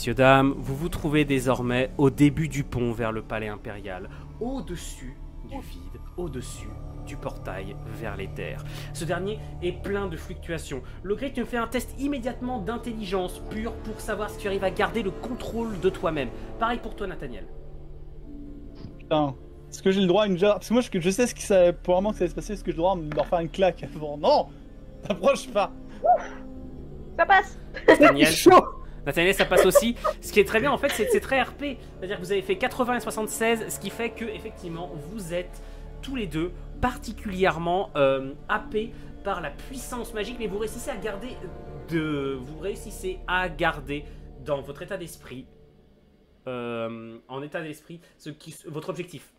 Messieurs, dames, vous vous trouvez désormais au début du pont vers le palais impérial, au-dessus du vide, au-dessus du portail vers les terres. Ce dernier est plein de fluctuations. Le grec te fait un test immédiatement d'intelligence pure pour savoir si tu arrives à garder le contrôle de toi-même. Pareil pour toi, Nathaniel. Putain, est-ce que j'ai le droit à une jarre? Parce que moi je sais ce qui ça, pour vraiment que ça va se passer, est-ce que j'ai le droit de leur faire une claque avant? Non, t'approches pas. Ça passe. Nathaniel, ça passe aussi. Ce qui est très bien, en fait, c'est très RP. C'est-à-dire que vous avez fait 80 et 76, ce qui fait que, effectivement, vous êtes tous les deux particulièrement happés par la puissance magique, mais vous réussissez à garder dans votre état d'esprit, votre objectif,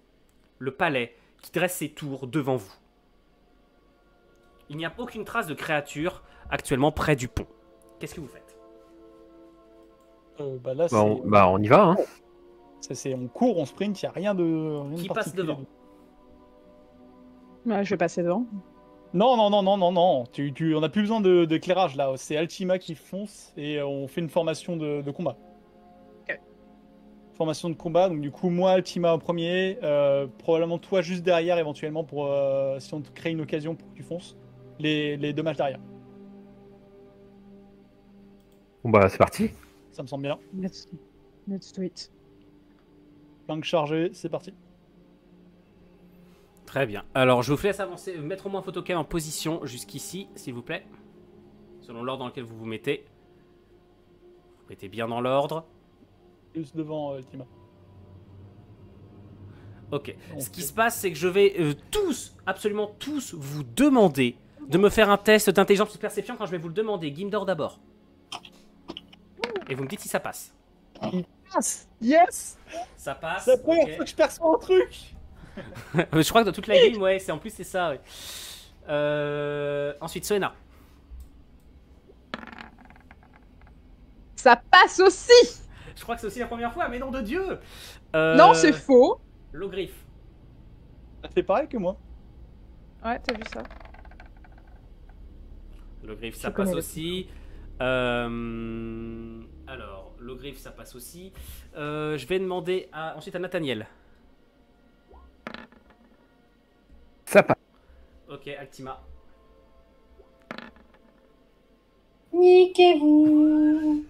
le palais qui dresse ses tours devant vous. Il n'y a aucune trace de créature actuellement près du pont. Qu'est-ce que vous faites? Là, on y va, hein. On court, on sprint, il n'y a rien de Qui passe devant? Je vais passer devant. Non. On n'a plus besoin d'éclairage là. C'est Altima qui fonce et on fait une formation de combat. Ok. Formation de combat, donc du coup, moi, Altima en premier, probablement toi juste derrière éventuellement pour si on te crée une occasion pour que tu fonces. Les deux matchs derrière. Bon bah, c'est parti. Ça me semble bien. Let's do it. Flanque chargé, c'est parti. Très bien. Alors, je vous laisse avancer, mettre au moins Photocam en position jusqu'ici, s'il vous plaît. Selon l'ordre dans lequel vous vous mettez. Vous mettez bien dans l'ordre. Juste devant Altima. Ok. Ce qui se passe, c'est que je vais absolument tous, vous demander de me faire un test d'intelligence de perception quand je vais vous le demander. Gimdor d'abord. Et vous me dites si ça passe. Yes. Ça passe. C'est la première fois que je perçois un truc. Je crois que dans toute la game, ouais, en plus c'est ça. Ouais. Ensuite, Soena. Ça passe aussi. Je crois que c'est aussi la première fois, mais nom de Dieu. Non, c'est faux. Logriffe. Ça fait pareil que moi. Ouais, t'as vu ça. Logriffe, ça passe aussi. Alors, Logriffe, ça passe aussi. Je vais demander ensuite à Nathaniel. Ça passe. Ok, Altima. Niquez-vous.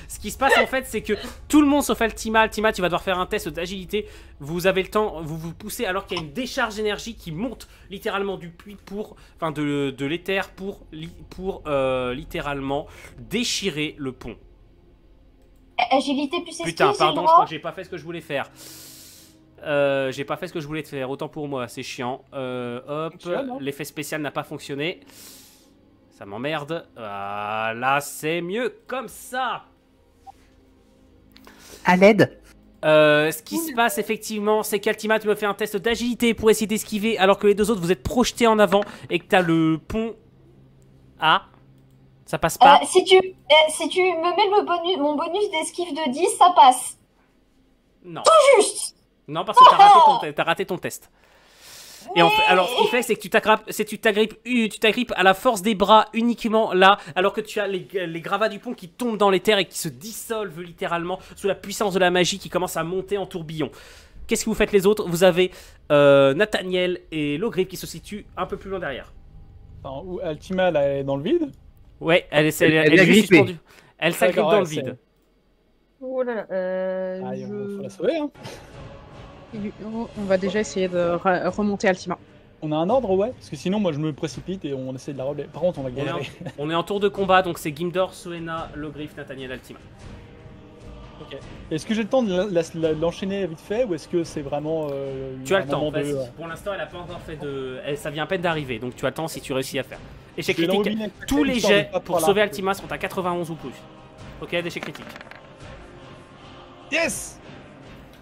Ce qui se passe en fait, c'est que tout le monde sauf Altima. Altima, tu vas devoir faire un test d'agilité. Vous avez le temps, vous vous poussez alors qu'il y a une décharge d'énergie qui monte littéralement du puits de l'éther pour littéralement déchirer le pont. Agilité plus esquive, Putain, c'est pardon, le je crois droit. que j'ai pas fait ce que je voulais faire. J'ai pas fait ce que je voulais faire, autant pour moi, c'est chiant. Hop, l'effet spécial n'a pas fonctionné. Ça m'emmerde. Là, c'est mieux comme ça. À l'aide. Ce qui se passe effectivement, c'est qu'Altima, tu me fais un test d'agilité pour essayer d'esquiver, alors que les deux autres, vous êtes projetés en avant et que t'as le pont. Ah, ça passe pas. Si tu me mets mon bonus d'esquive de 10, ça passe. Non. Tout juste. Non, parce que t'as raté ton test. Et en fait, alors, ce qu'il fait, c'est que tu t'agrippes à la force des bras uniquement là, alors que tu as les gravats du pont qui tombent dans les terres et qui se dissolvent littéralement sous la puissance de la magie qui commence à monter en tourbillon. Qu'est-ce que vous faites les autres? Vous avez Nathaniel et Logriffe qui se situent un peu plus loin derrière. Enfin, où Altima, là, elle est dans le vide. Ouais, elle est agrippée. suspendue. Elle s'agrippe dans le vide. Oh là là. Il faut la sauver, hein. On va déjà essayer de remonter Altima. On a un ordre, ouais, parce que sinon, moi, je me précipite et on essaie de la relever. Par contre, on va galérer. On est en tour de combat, donc c'est Gimdor, Soena, Logriffe, Nathaniel, Altima. Ok. Est-ce que j'ai le temps de l'enchaîner vite fait ou est-ce que c'est vraiment. Tu as le temps, de... Pour l'instant, elle a pas encore fait de. Ça vient à peine d'arriver, donc tu as le temps si tu réussis à faire. Échec Je vais critique. l'embobiner Tous les histoire de jets pas pour par là. sauver Altima sont à 91 ou plus. Ok, d'échec critique. Yes.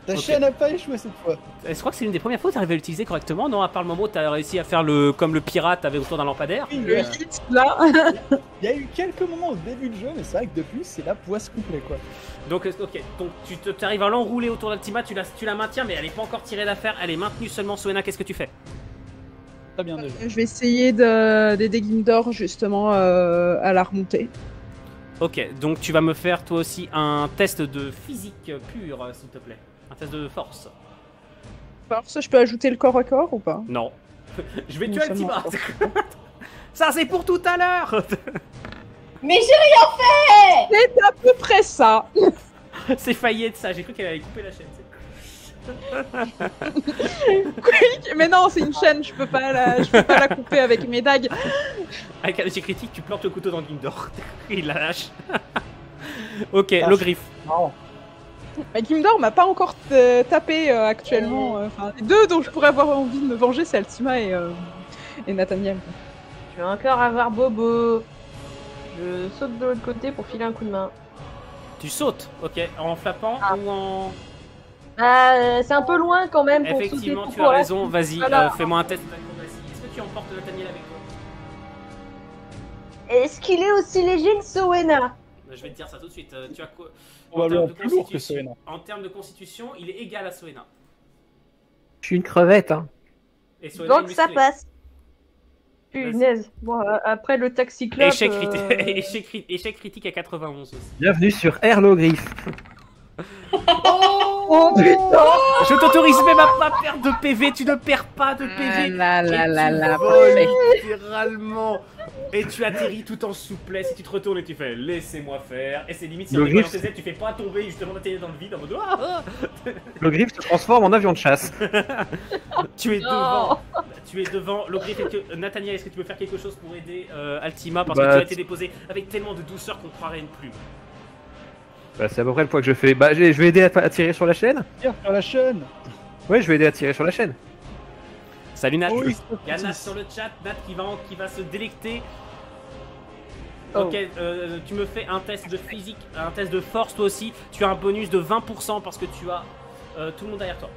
Ta Ok. chaîne n'a pas échoué cette fois. Je crois que c'est l'une des premières fois où tu arrives à l'utiliser correctement, non? À part le moment où tu as réussi à faire comme le pirate avec autour d'un lampadaire. Oui, Le hit, là. il y a eu quelques moments au début du jeu, mais c'est vrai que depuis, c'est la poisse complet, quoi. Donc, ok, donc tu arrives à l'enrouler autour d'Altima, tu la maintiens, mais elle n'est pas encore tirée d'affaire, elle est maintenue seulement. Soena, qu'est-ce que tu fais? Très bien déjà. Je vais essayer d'aider Gimdor justement à la remonter. Ok, donc tu vas me faire toi aussi un test de physique pure, s'il te plaît. Un test de force. Force, je peux ajouter le corps à corps ou pas? Non. Je vais Non tuer seulement Altima. Ça, c'est pour tout à l'heure. Mais j'ai C'est à peu près ça. C'est failli être ça. J'ai cru qu'elle allait couper la chaîne. Quick. Mais non, c'est une chaîne, je peux pas la couper avec mes dagues. Avec un échec critique, tu plantes le couteau dans Gimdor. Il la lâche. Ok, Ah, le griffe. Marrant. Mais Gimdor m'a pas encore tapé actuellement. Enfin, les deux dont je pourrais avoir envie de me venger, c'est Altima et Nathaniel. Je vais encore avoir Bobo. Je saute de l'autre côté pour filer un coup de main. Tu sautes, ok, en flappant ou en... C'est un peu loin quand même pour Effectivement, sauter tu as raison, vas-y, Voilà. fais-moi un test d'acrobatie. Est-ce que tu emportes Nathaniel avec toi? Est-ce qu'il est aussi léger que Sowena? Je vais te dire ça tout de suite. Tu as quoi Probablement termes de plus lourd que constitution- Soena. En termes de constitution, il est égal à Soena. Je suis une crevette, hein. Et Soena est Donc ça musclé. passe. Punaise. Bon, après le taxiclope... Échec, échec critique à 91 aussi. Bienvenue sur Erlogriff. Oh putain! Je t'autorise même à pas perdre de PV, tu ne perds pas de PV. Ah là là Et là tu là, voles parfait. littéralement. Et tu atterris tout en souplesse et tu te retournes et tu fais laissez-moi faire. Et c'est limite si Le on est dans griffe. tes ailes, tu fais pas tomber justement d'atterrir dans le vide en mode ah, L'Ogriffe se transforme en avion de chasse. tu es Non. devant. Tu es devant. L'ogriffe, Nathaniel, est-ce que tu peux faire quelque chose pour aider Altima parce Bah, que tu as été déposé avec tellement de douceur qu'on croirait une plume. Bah, c'est à peu près le poids que je fais. Bah, je vais aider à tirer sur la chaîne. Tire sur la chaîne. Ouais, je vais aider à tirer sur la chaîne. Salut Nat. Oui, Il y a Nat sur le chat, Nat qui va se délecter. Oh. Ok, tu me fais un test de physique, un test de force toi aussi. Tu as un bonus de 20% parce que tu as tout le monde derrière toi.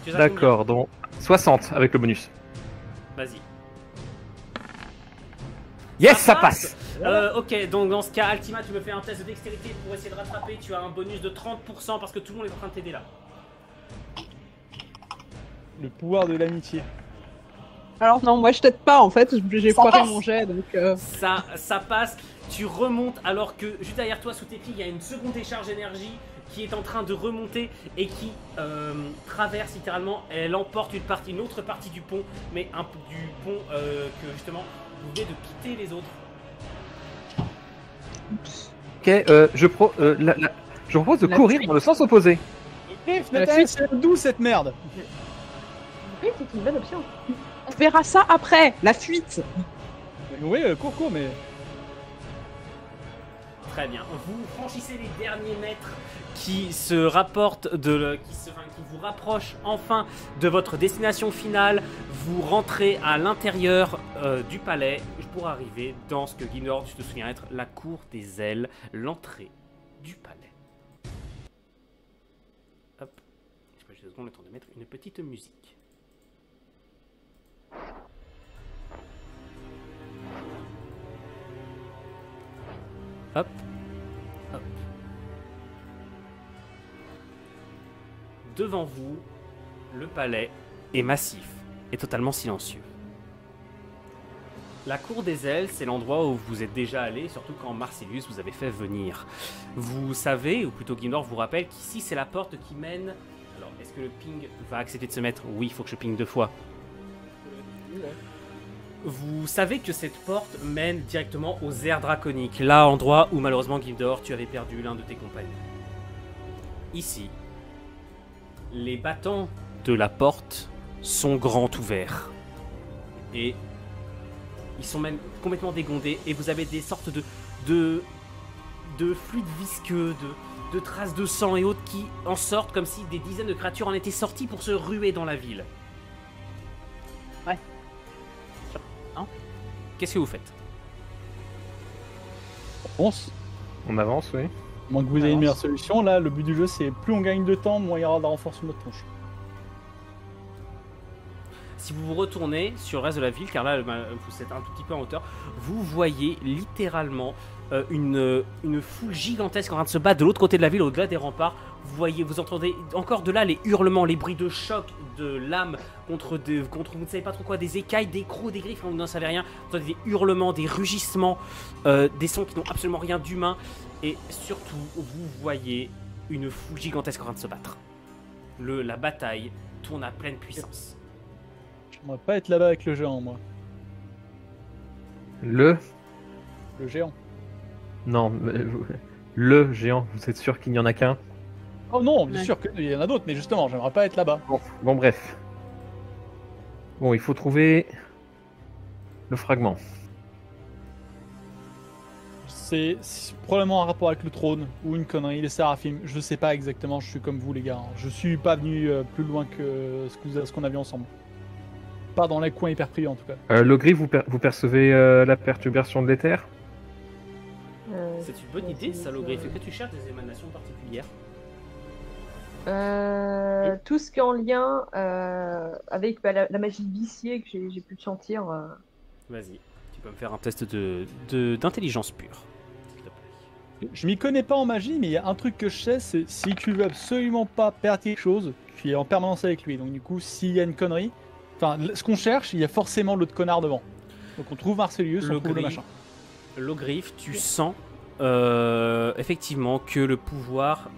Tu es à D'accord, donc 60 avec le bonus. combien? Vas-y. Yes, ça passe. Ok, donc dans ce cas, Altima, tu me fais un test de dextérité pour essayer de rattraper. Tu as un bonus de 30% parce que tout le monde est en train de t'aider là. Le pouvoir de l'amitié. Alors non, moi je t'aide pas en fait, j'ai Ça foiré passe. mon jet donc... Ça passe, tu remontes alors que juste derrière toi, sous tes pieds, il y a une seconde décharge d'énergie qui est en train de remonter et qui traverse littéralement. Elle emporte une autre partie du pont, mais du pont que justement vous venez de quitter les autres. Ok, je propose de La courir fuite. dans le sens opposé. Griffe, La Nathan, fuite. c'est d'où cette merde? Oui, c'est une bonne option. On verra ça après, la fuite. Oui, cours, mais... Très bien. Vous franchissez les derniers mètres qui se rapportent qui vous rapprochent enfin de votre destination finale. Vous rentrez à l'intérieur du palais pour arriver dans ce que Guinord, tu te souviens être la cour des ailes, l'entrée du palais. Hop. Je sais pas, j'ai 2 secondes le temps de mettre une petite musique. Hop. Hop. Devant vous, le palais est massif et totalement silencieux. La cour des ailes, c'est l'endroit où vous êtes déjà allé, surtout quand Marcellus vous avait fait venir. Vous savez, ou plutôt Gimdor vous rappelle qu'ici c'est la porte qui mène... Alors, est-ce que le ping va accepter de se mettre? Oui, il faut que je ping 2 fois. Vous savez que cette porte mène directement aux aires draconiques, là, endroit où malheureusement Gimdor, tu avais perdu l'un de tes compagnons. Ici, les battants de la porte sont grands ouverts. Et ils sont même complètement dégondés et vous avez des sortes de fluides visqueux, de traces de sang et autres qui en sortent comme si des dizaines de créatures en étaient sorties pour se ruer dans la ville. Ouais. Non. Qu'est-ce que vous faites? Fonce. On avance, oui. À moins que vous ayez une meilleure solution, là, le but du jeu, c'est plus on gagne de temps, moins il y aura de renforcement de tronche. si vous vous retournez sur le reste de la ville, car là vous êtes un tout petit peu en hauteur, vous voyez littéralement une foule gigantesque en train de se battre de l'autre côté de la ville, au-delà des remparts. Vous entendez encore de là les hurlements, les bruits de choc, de lames contre vous ne savez pas trop quoi, des écailles, des crocs, des griffes, vous n'en savez rien. Vous entendez des hurlements, des rugissements, des sons qui n'ont absolument rien d'humain. Et surtout, vous voyez une foule gigantesque en train de se battre. La bataille tourne à pleine puissance. J'aimerais pas être là-bas avec le géant, moi. Le géant. Non, le géant, vous êtes sûr qu'il n'y en a qu'un? Oh non, bien sûr qu'il y en a d'autres, mais justement, j'aimerais pas être là-bas. Bon, bref. Bon, il faut trouver le fragment. C'est probablement un rapport avec le trône ou une connerie, les séraphim. Je sais pas exactement, je suis comme vous les gars. Je suis pas venu plus loin que ce qu'on a vu ensemble. Pas dans les coins hyper privés en tout cas. Le gris, vous percevez la perturbation de l'éther? C'est une bonne idée, Salogriffe. Est-ce que tu cherches des émanations particulières? Tout ce qui est en lien avec la magie viciée que j'ai pu sentir. Vas-y, tu peux me faire un test d'intelligence pure. s'il te plaît. Je m'y connais pas en magie, mais il y a un truc que je sais, c'est si tu veux absolument pas perdre quelque chose, tu es en permanence avec lui. Donc du coup, s'il y a une connerie, enfin, ce qu'on cherche, il y a forcément l'autre connard devant. Donc on trouve Marcelius, on trouve le machin. Logriffe, tu sens effectivement que le pouvoir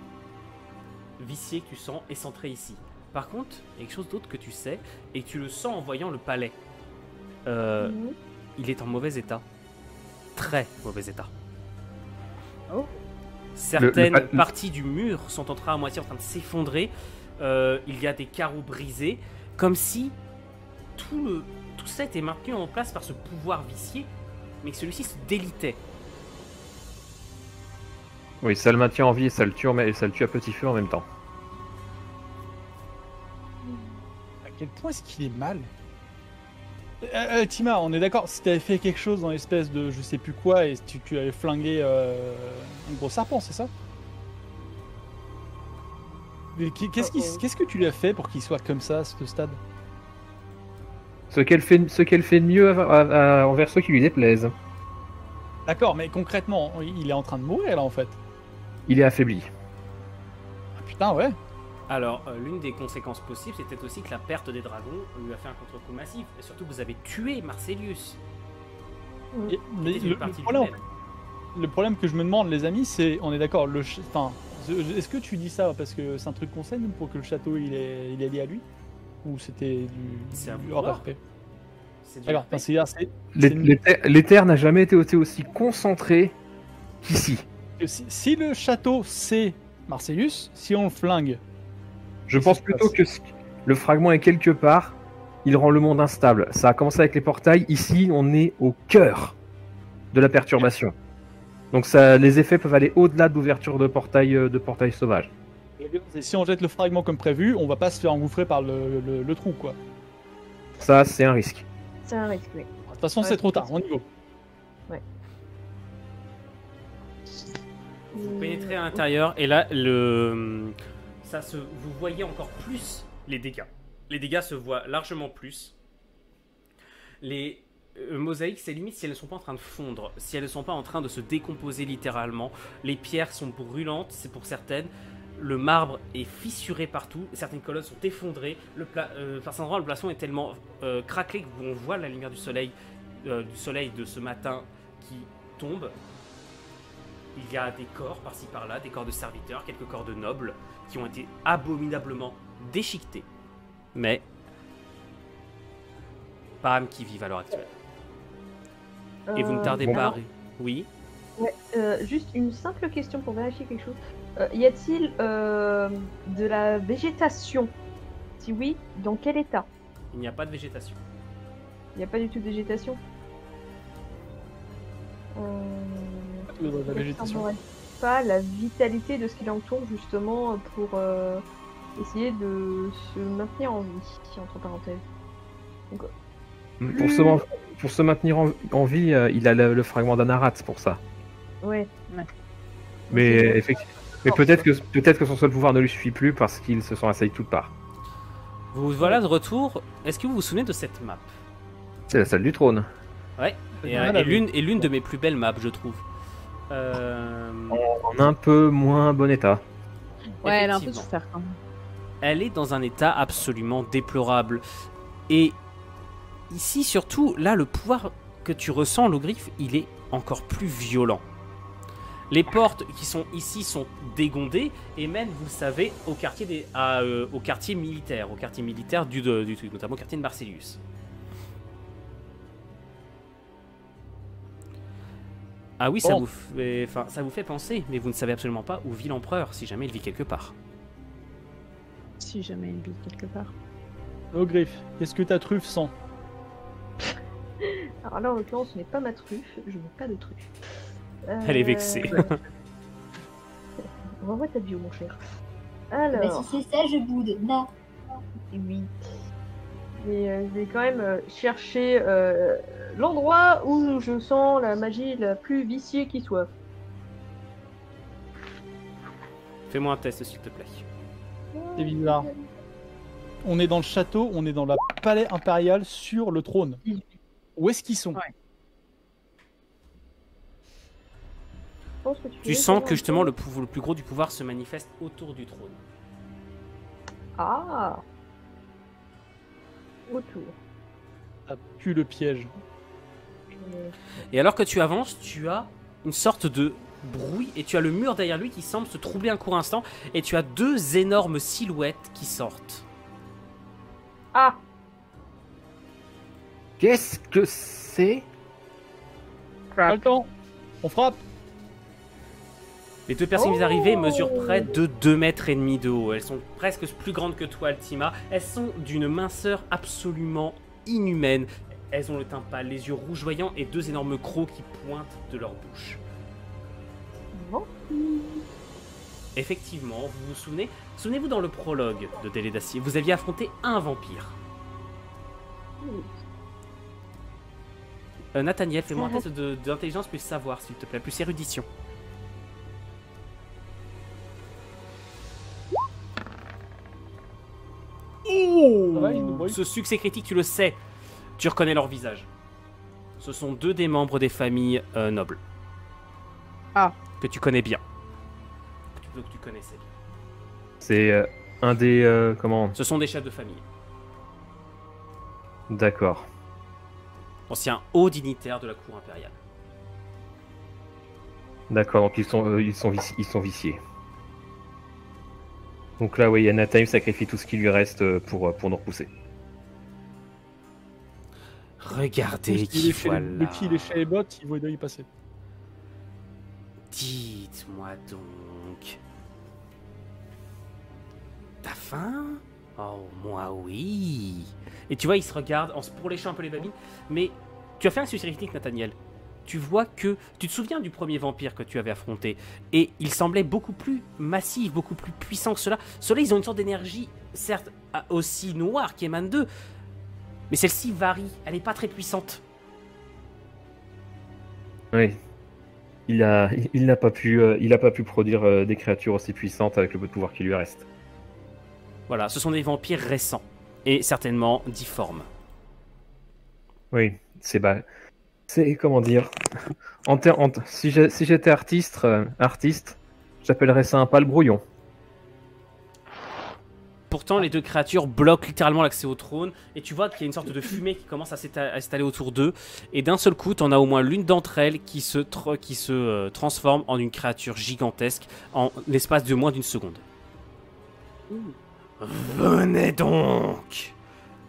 vicié que tu sens est centré ici. Par contre, il y a quelque chose d'autre que tu sais, et tu le sens en voyant le palais. Il est en mauvais état. Très mauvais état. Oh. Certaines parties du mur sont à moitié en train de s'effondrer. Il y a des carreaux brisés, comme si tout ça était maintenu en place par ce pouvoir vicié, mais que celui-ci se délitait. Oui, ça le maintient en vie et ça le tue à petit feu en même temps. À quel point est-ce qu'il est mal? Tima, on est d'accord, si t'avais fait quelque chose dans l'espèce de je sais plus quoi et tu avais flingué un gros serpent, c'est ça? Qu'est-ce que tu lui as fait pour qu'il soit comme ça à ce stade? Ce qu'elle fait de mieux envers ceux qui lui déplaisent. D'accord, mais concrètement, il est en train de mourir là en fait. Il est affaibli. Ah, putain, ouais. Alors, l'une des conséquences possibles, c'était aussi que la perte des dragons lui a fait un contre-coup massif. Et surtout, vous avez tué Marcelius. Mais le problème que je me demande, les amis, c'est, on est d'accord, est-ce que tu dis ça parce que c'est un truc qu'on sait, nous, pour que le château il est lié à lui? Ou c'était du hors RP? Alors, l'éther n'a jamais été aussi concentré qu'ici. Si le château c'est Marcelius, si on le flingue, je pense plutôt que le fragment est quelque part, il rend le monde instable. Ça a commencé avec les portails, ici on est au cœur de la perturbation. Donc les effets peuvent aller au-delà d'ouverture de portails sauvages. Et si on jette le fragment comme prévu, on va pas se faire engouffrer par le trou, quoi. Ça, c'est un risque. C'est un risque, oui. De toute façon, c'est trop tard, on y va. Ouais. Vous pénétrez à l'intérieur et là, vous voyez encore plus les dégâts. Les dégâts se voient largement plus. Les mosaïques, c'est limite si elles ne sont pas en train de fondre, si elles ne sont pas en train de se décomposer littéralement. Les pierres sont brûlantes, c'est pour certaines. Le marbre est fissuré partout, certaines colonnes sont effondrées. Par cet endroit, le plafond est tellement craquelé qu'on voit la lumière du soleil de ce matin qui tombe. Il y a des corps par-ci par-là, des corps de serviteurs, quelques corps de nobles qui ont été abominablement déchiquetés. Mais pas âme qui vivent à l'heure actuelle. Et vous ne tardez pas. Oui. Ouais, juste une simple question pour vérifier quelque chose. Y a-t-il de la végétation? Si oui, dans quel état? Il n'y a pas de végétation. Il n'y a pas du tout de végétation. La végétation. Pas la vitalité de ce qui l'entoure justement pour essayer de se maintenir en vie, entre parenthèses. Donc, pour se maintenir en vie, il a le fragment d'Anarat pour ça. Ouais. Mais effectivement. Mais peut-être que son seul pouvoir ne lui suffit plus parce qu'il se sent assailli de toutes parts. Vous voilà de retour. Est-ce que vous vous souvenez de cette map? C'est la salle du trône. Ouais. Et l'une de mes plus belles maps, je trouve. En un peu moins bon état. Ouais, elle a un peu Effectivement. souffert quand même. Elle est dans un état absolument déplorable. Et ici, surtout, là, le pouvoir que tu ressens, l'Ogriffe, il est encore plus violent. Les portes qui sont ici sont dégondées et mènent, vous le savez, au quartier, au quartier militaire du truc, notamment au quartier de Marcellius. Ah oui, ça Bon. vous fait penser, mais vous ne savez absolument pas où vit l'empereur, si jamais il vit quelque part. Si jamais elle vit quelque part. Ogriff, qu'est-ce que ta truffe sent? Alors là, en l'occurrence, ce n'est pas ma truffe. Je n'ai pas de truffe. Elle est vexée. Renvoie ta bio, mon cher. Bah, Alors, si c'est ça, je boude. Non. oui. Mais je vais quand même chercher l'endroit où je sens la magie la plus viciée qui soit. Fais-moi un test, s'il te plaît. C'est bizarre. On est dans le château, on est dans le palais impérial sur le trône. Où est-ce qu'ils sont? Ouais. Je pense que Tu veux sens savoir que un justement peu- le plus gros du pouvoir se manifeste autour du trône. Ah, autour. Ça pue le piège. Et alors que tu avances, tu as une sorte de bruit et tu as le mur derrière lui qui semble se troubler un court instant et tu as deux énormes silhouettes qui sortent. Ah, Qu'est-ce que c'est? Pas le temps. On frappe. Les deux personnes qui Oh. arrivées mesurent près de 2,5 mètres de haut. Elles sont presque plus grandes que toi, Altima. Elles sont d'une minceur absolument inhumaine. Elles ont le teint pâle, les yeux rougeoyants et deux énormes crocs qui pointent de leur bouche. bon. Effectivement, vous vous souvenez? Souvenez-vous dans le prologue de Délai d'Acier, vous aviez affronté un vampire. Nathaniel, fais-moi un test d'intelligence plus savoir, s'il te plaît, plus érudition. Ça va, il nous brûle. Ce succès critique, tu le sais. Tu reconnais leur visage. Ce sont deux des membres des familles nobles. Ah. Que tu connais bien. Que tu connaissais. C'est un des... comment? Ce sont des chefs de famille. D'accord. Anciens hauts dignitaires de la cour impériale. D'accord, donc ils sont viciés. Donc là, oui, Anaheim sacrifie tout ce qui lui reste pour nous repousser. Regardez qui Le voilà. qui il est chez les bottes, il voit y passer. Dites-moi donc. T'as faim? Oh, moi oui. Et tu vois, il se regarde pour lécher un peu les babines. Mais tu as fait un succès critique, Nathaniel. Tu vois que... Tu te souviens du premier vampire que tu avais affronté. Et il semblait beaucoup plus massif, beaucoup plus puissant que cela. Ceux-là, ils ont une sorte d'énergie, certes, aussi noire qui émane d'eux. Mais celle-ci varie. Elle n'est pas très puissante. Oui. Il n'a pas pu produire des créatures aussi puissantes avec le peu de pouvoir qui lui reste. Voilà, ce sont des vampires récents. Et certainement difformes. Oui, c'est comment dire. Si j'étais artiste, j'appellerais ça un pâle brouillon. Pourtant, les deux créatures bloquent littéralement l'accès au trône. Et tu vois qu'il y a une sorte de fumée qui commence à s'installer autour d'eux. Et d'un seul coup, t'en as au moins l'une d'entre elles qui se transforme en une créature gigantesque en l'espace de moins d'une seconde. Venez donc!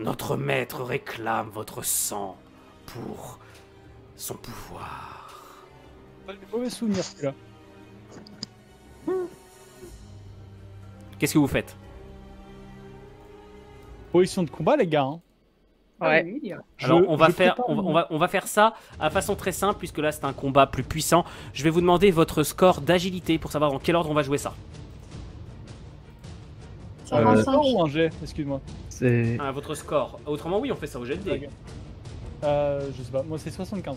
Notre maître réclame votre sang pour son pouvoir. Pas de mauvais souvenirs, celui-là. Qu'est-ce que vous faites? Position de combat, les gars. Hein. Ouais. Oui, oui. Alors, on va prépare faire ça à façon très simple, puisque là c'est un combat plus puissant. Je vais vous demander votre score d'agilité pour savoir dans quel ordre on va jouer ça. Ça Euh, rend Un cinq. score ou un jet? Excuse-moi. C'est Ah, votre score. Autrement, oui, on fait ça au jet de dés. Je sais pas, moi c'est 75.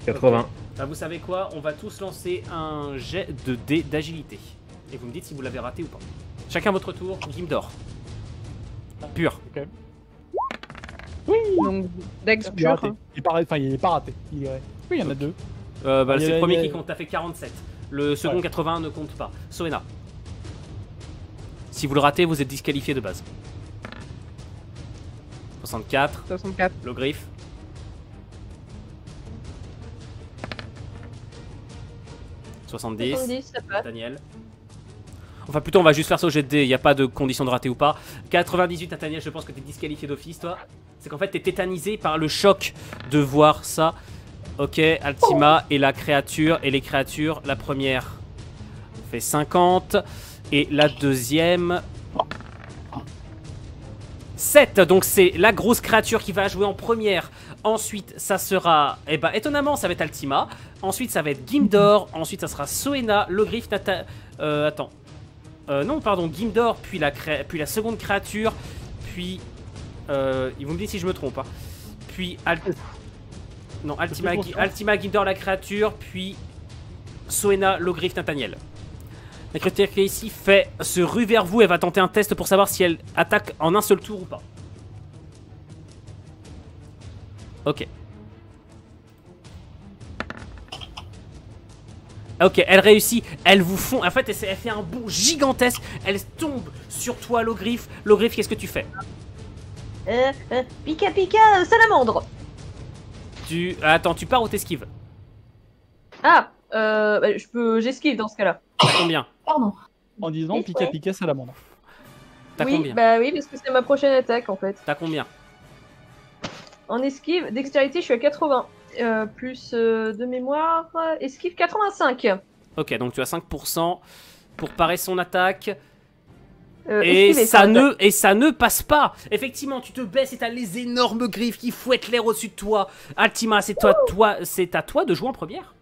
80. Bah, vous savez quoi? On va tous lancer un jet de dés d'agilité. Et vous me dites si vous l'avez raté ou pas. Chacun votre tour, Gimdor. Pur. Donc, Dex Il est raté. pur. hein. Il est pas raté. Il est... Oui, il y en a deux. Bah, Il y c'est a- le premier il y a- qui compte, t'as fait 47. Le second Ouais. 81 ne compte pas. Soena. Si vous le ratez, vous êtes disqualifié de base. 64, 64. le griffe. 70, 70, ça passe. Nathaniel. Enfin, plutôt, on va juste faire ça au jet de dés, il n'y a pas de condition de rater ou pas. 98, Nathaniel, je pense que t'es disqualifié d'office, toi. C'est qu'en fait, t'es tétanisé par le choc de voir ça. Ok, Altima et la créature. Et les créatures, la première fait 50. Et la deuxième... 7. Donc c'est la grosse créature qui va jouer en première. Ensuite, ça sera... Eh ben, étonnamment, ça va être Altima. Ensuite, ça va être Gimdor. Ensuite, ça sera Soena, le griffe, attends. Non, pardon, Gimdor, puis la seconde créature. Puis... vous me dites si je me trompe. Hein. Puis... Non, Altima, Gimdor, la créature. Puis... Soena, le griffe, Nathaniel. La créature qui est ici se rue vers vous. Elle va tenter un test pour savoir si elle attaque en un seul tour ou pas. Ok. Ok, elle réussit. Elle vous fond. En fait, elle fait un bond gigantesque. Elle tombe sur toi, Logriffe. Logriffe, qu'est-ce que tu fais? Pika pika, salamandre. Attends, tu pars ou t'esquives? Ah, j'esquive dans ce cas-là. T'as combien? Pardon. En disant Oui, Pika ouais. Pika Salamandre. T'as Oui, combien? bah oui, parce que c'est ma prochaine attaque en fait. T'as combien? En esquive, dextérité, je suis à 80. Plus de mémoire, esquive 85. Ok, donc tu as 5% pour parer son attaque. Esquiver, Et ça ne passe pas. Effectivement, tu te baisses et t'as les énormes griffes qui fouettent l'air au-dessus de toi. Altima, c'est à toi de jouer en première.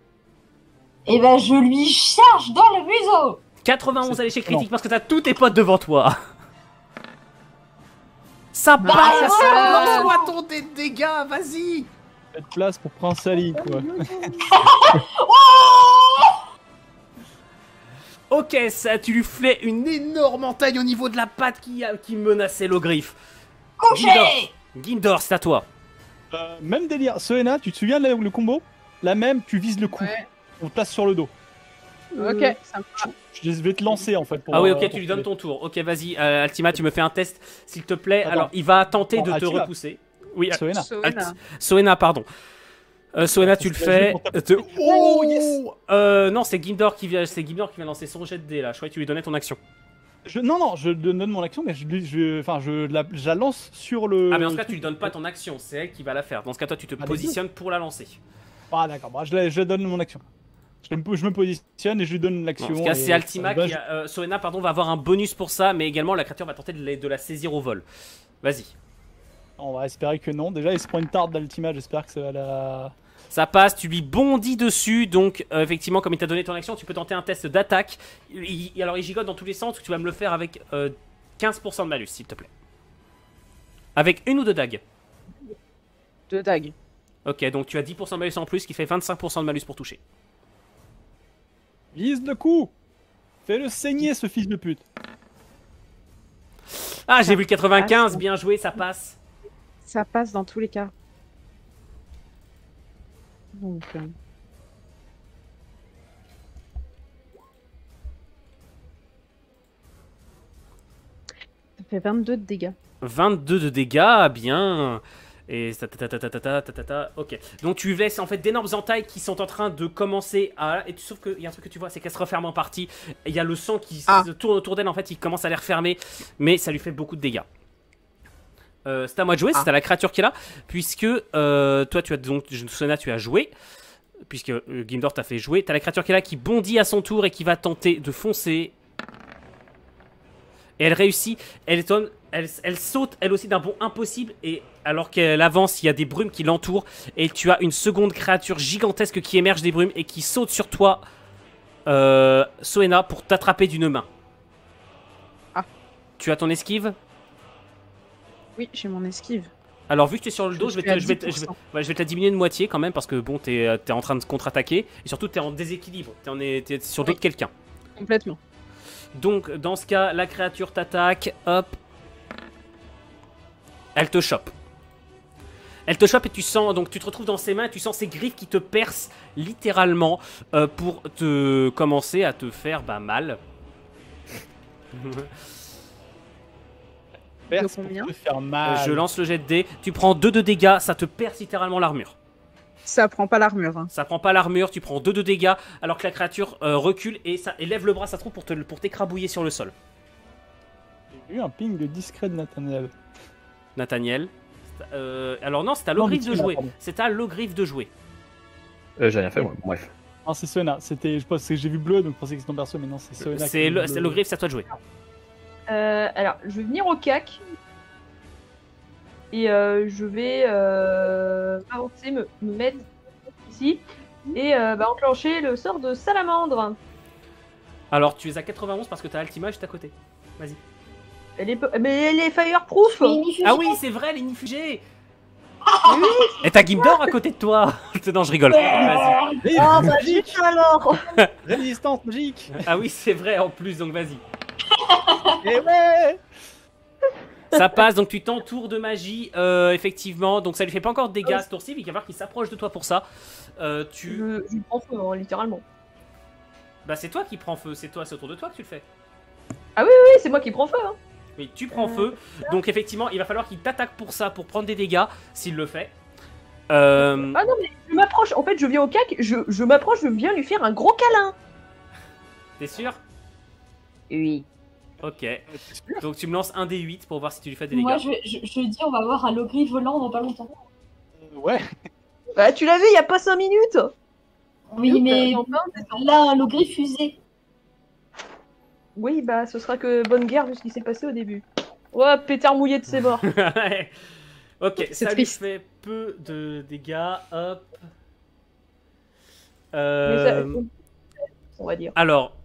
Et ben je lui charge dans le museau. 91 à l'échec critique non. parce que t'as tous tes potes devant toi. Ça Bah, passe. ça- Lance-moi ton dé de dégâts, vas-y. Faites place pour Prince Ali, quoi. Ok, ça, tu lui fais une énorme entaille au niveau de la patte qui menaçait le griffe. Couché. Gimdor, c'est à toi. Même délire. Soena, tu te souviens le combo? La même, tu vises le cou. Ouais. On te place sur le dos. Ok, ça me va. Je vais te lancer en fait. Pour, Ah oui, ok, pour tu lui te- donnes ton tour. Ok, vas-y, Altima, tu me fais un test, s'il te plaît. Attends. Alors, il va tenter Bon, de te Altima. repousser. Oui, Soena. Soena. Soena, pardon. Soena, tu le Parce que la fais. vie pour taper. Oh, yes. Non, c'est Gimdor qui vient lancer son jet de dé là. Je croyais que tu lui donnais ton action. Non, je donne mon action, mais je la lance sur le. Ah, mais en ce cas, tu lui donnes pas ton action, c'est elle qui va la faire. Dans ce cas, toi, tu te Ah, positionnes pour la lancer. Ah d'accord, bah, je donne mon action. Je me positionne et je lui donne l'action. Dans ce cas, et- c'est Altima bah, qui a. Soena, pardon, va avoir un bonus pour ça, mais également la créature va tenter de la saisir au vol. Vas-y. On va espérer que non. Déjà, il se prend une tarte d'Altima, j'espère que ça va la. Ça passe, tu lui bondis dessus, donc effectivement, comme il t'a donné ton action, tu peux tenter un test d'attaque. Alors, il gigote dans tous les sens, tu vas me le faire avec 15% de malus, s'il te plaît. Avec une ou deux dagues. 2 dagues. Ok, donc tu as 10% de malus en plus, qui fait 25% de malus pour toucher. Vise le coup. Fais-le saigner, ce fils de pute. Ah, j'ai vu le 95, passe. bien joué, ça passe. Ça passe dans tous les cas. Donc, ça fait 22 de dégâts. 22 de dégâts, bien. Et ok. Donc tu laisses en fait d'énormes entailles qui sont en train de commencer à. Et sauf qu'il y a un truc que tu vois, c'est qu'elle se referme en partie. Il y a le sang qui se tourne autour d'elle, en fait, il commence à les refermer. Mais ça lui fait beaucoup de dégâts. C'est à moi de jouer, c'est à la créature qui est là. Puisque toi, tu as donc. Soena, tu as joué. Puisque Gimdor t'a fait jouer. T'as la créature qui est là qui bondit à son tour et qui va tenter de foncer. Et elle réussit. Elle saute elle aussi d'un bond impossible. Et alors qu'elle avance, il y a des brumes qui l'entourent. Et tu as une seconde créature gigantesque qui émerge des brumes et qui saute sur toi, Soena, pour t'attraper d'une main. Ah. Tu as ton esquive? Oui, j'ai mon esquive. Alors vu que tu es sur le dos, je vais suis à te 10%. la diminuer de moitié quand même. Parce que bon, t'es en train de contre-attaquer. Et surtout, t'es en déséquilibre. T'es sur dos de quelqu'un. Complètement. Donc, dans ce cas, la créature t'attaque. Hop. Elle te chope. Elle te chope et tu sens, donc tu te retrouves dans ses mains, tu sens ses griffes qui te percent littéralement pour te commencer à te faire mal. Perce combien pour te faire mal. Je lance le jet de dés, tu prends 2 de dégâts, ça te perce littéralement l'armure. Ça prend pas l'armure. Hein. Ça prend pas l'armure, tu prends 2 de dégâts alors que la créature recule et ça élève le bras, ça se trouve pour t'écrabouiller sur le sol. J'ai eu un ping de discret de Nathaniel. Nathaniel. Alors non, c'est à Non, l'ogriffe de Mithila, jouer. pardon. C'est à l'ogriffe de jouer. J'ai rien fait, moi. Bref. Non, c'est Sona. Je pense que j'ai vu bleu, donc je pensais que c'était ton perso, mais non, c'est Sona. C'est l'ogriffe, c'est à toi de jouer. Alors, je vais venir au CAC. Et je vais avancer, me mettre ici. Et enclencher le sort de salamandre. Alors tu es à 91 parce que t'as Altima juste à côté. Vas-y. Mais elle est fireproof. Ah oui, c'est vrai, l'inifugée. Et t'as Gimdor à côté de toi. Non, je rigole. Vas-y. Oh bah zut alors. Résistance magique. Ah oui, c'est vrai en plus, donc vas-y. Et ouais. Ça passe, donc tu t'entoures de magie, effectivement. Donc ça lui fait pas encore de dégâts ce tour-ci, mais il va falloir qu'il s'approche de toi pour ça. Je prends feu, hein, littéralement. Bah c'est toi qui prends feu, c'est autour de toi que tu le fais. Oui, c'est moi qui prends feu. Hein. Oui, tu prends feu. Donc effectivement, il va falloir qu'il t'attaque pour ça, pour prendre des dégâts, s'il le fait. Ah non, mais je m'approche. En fait, je viens au CAC, je m'approche, je viens lui faire un gros câlin. T'es sûr? Oui. Ok. Donc tu me lances un D8 pour voir si tu lui fais des dégâts. Moi, je dis, on va voir un logris volant dans pas longtemps. Ouais. Bah, tu l'as vu il y a pas 5 minutes. Oui, mais là, un logris fusée. Oui, bah, ce sera que bonne guerre vu ce qui s'est passé au début. Ouais, pétard mouillé de ses bords. Ok, C'est ça triste. lui fait peu de dégâts. Hop. Mais ça- on va dire. Alors,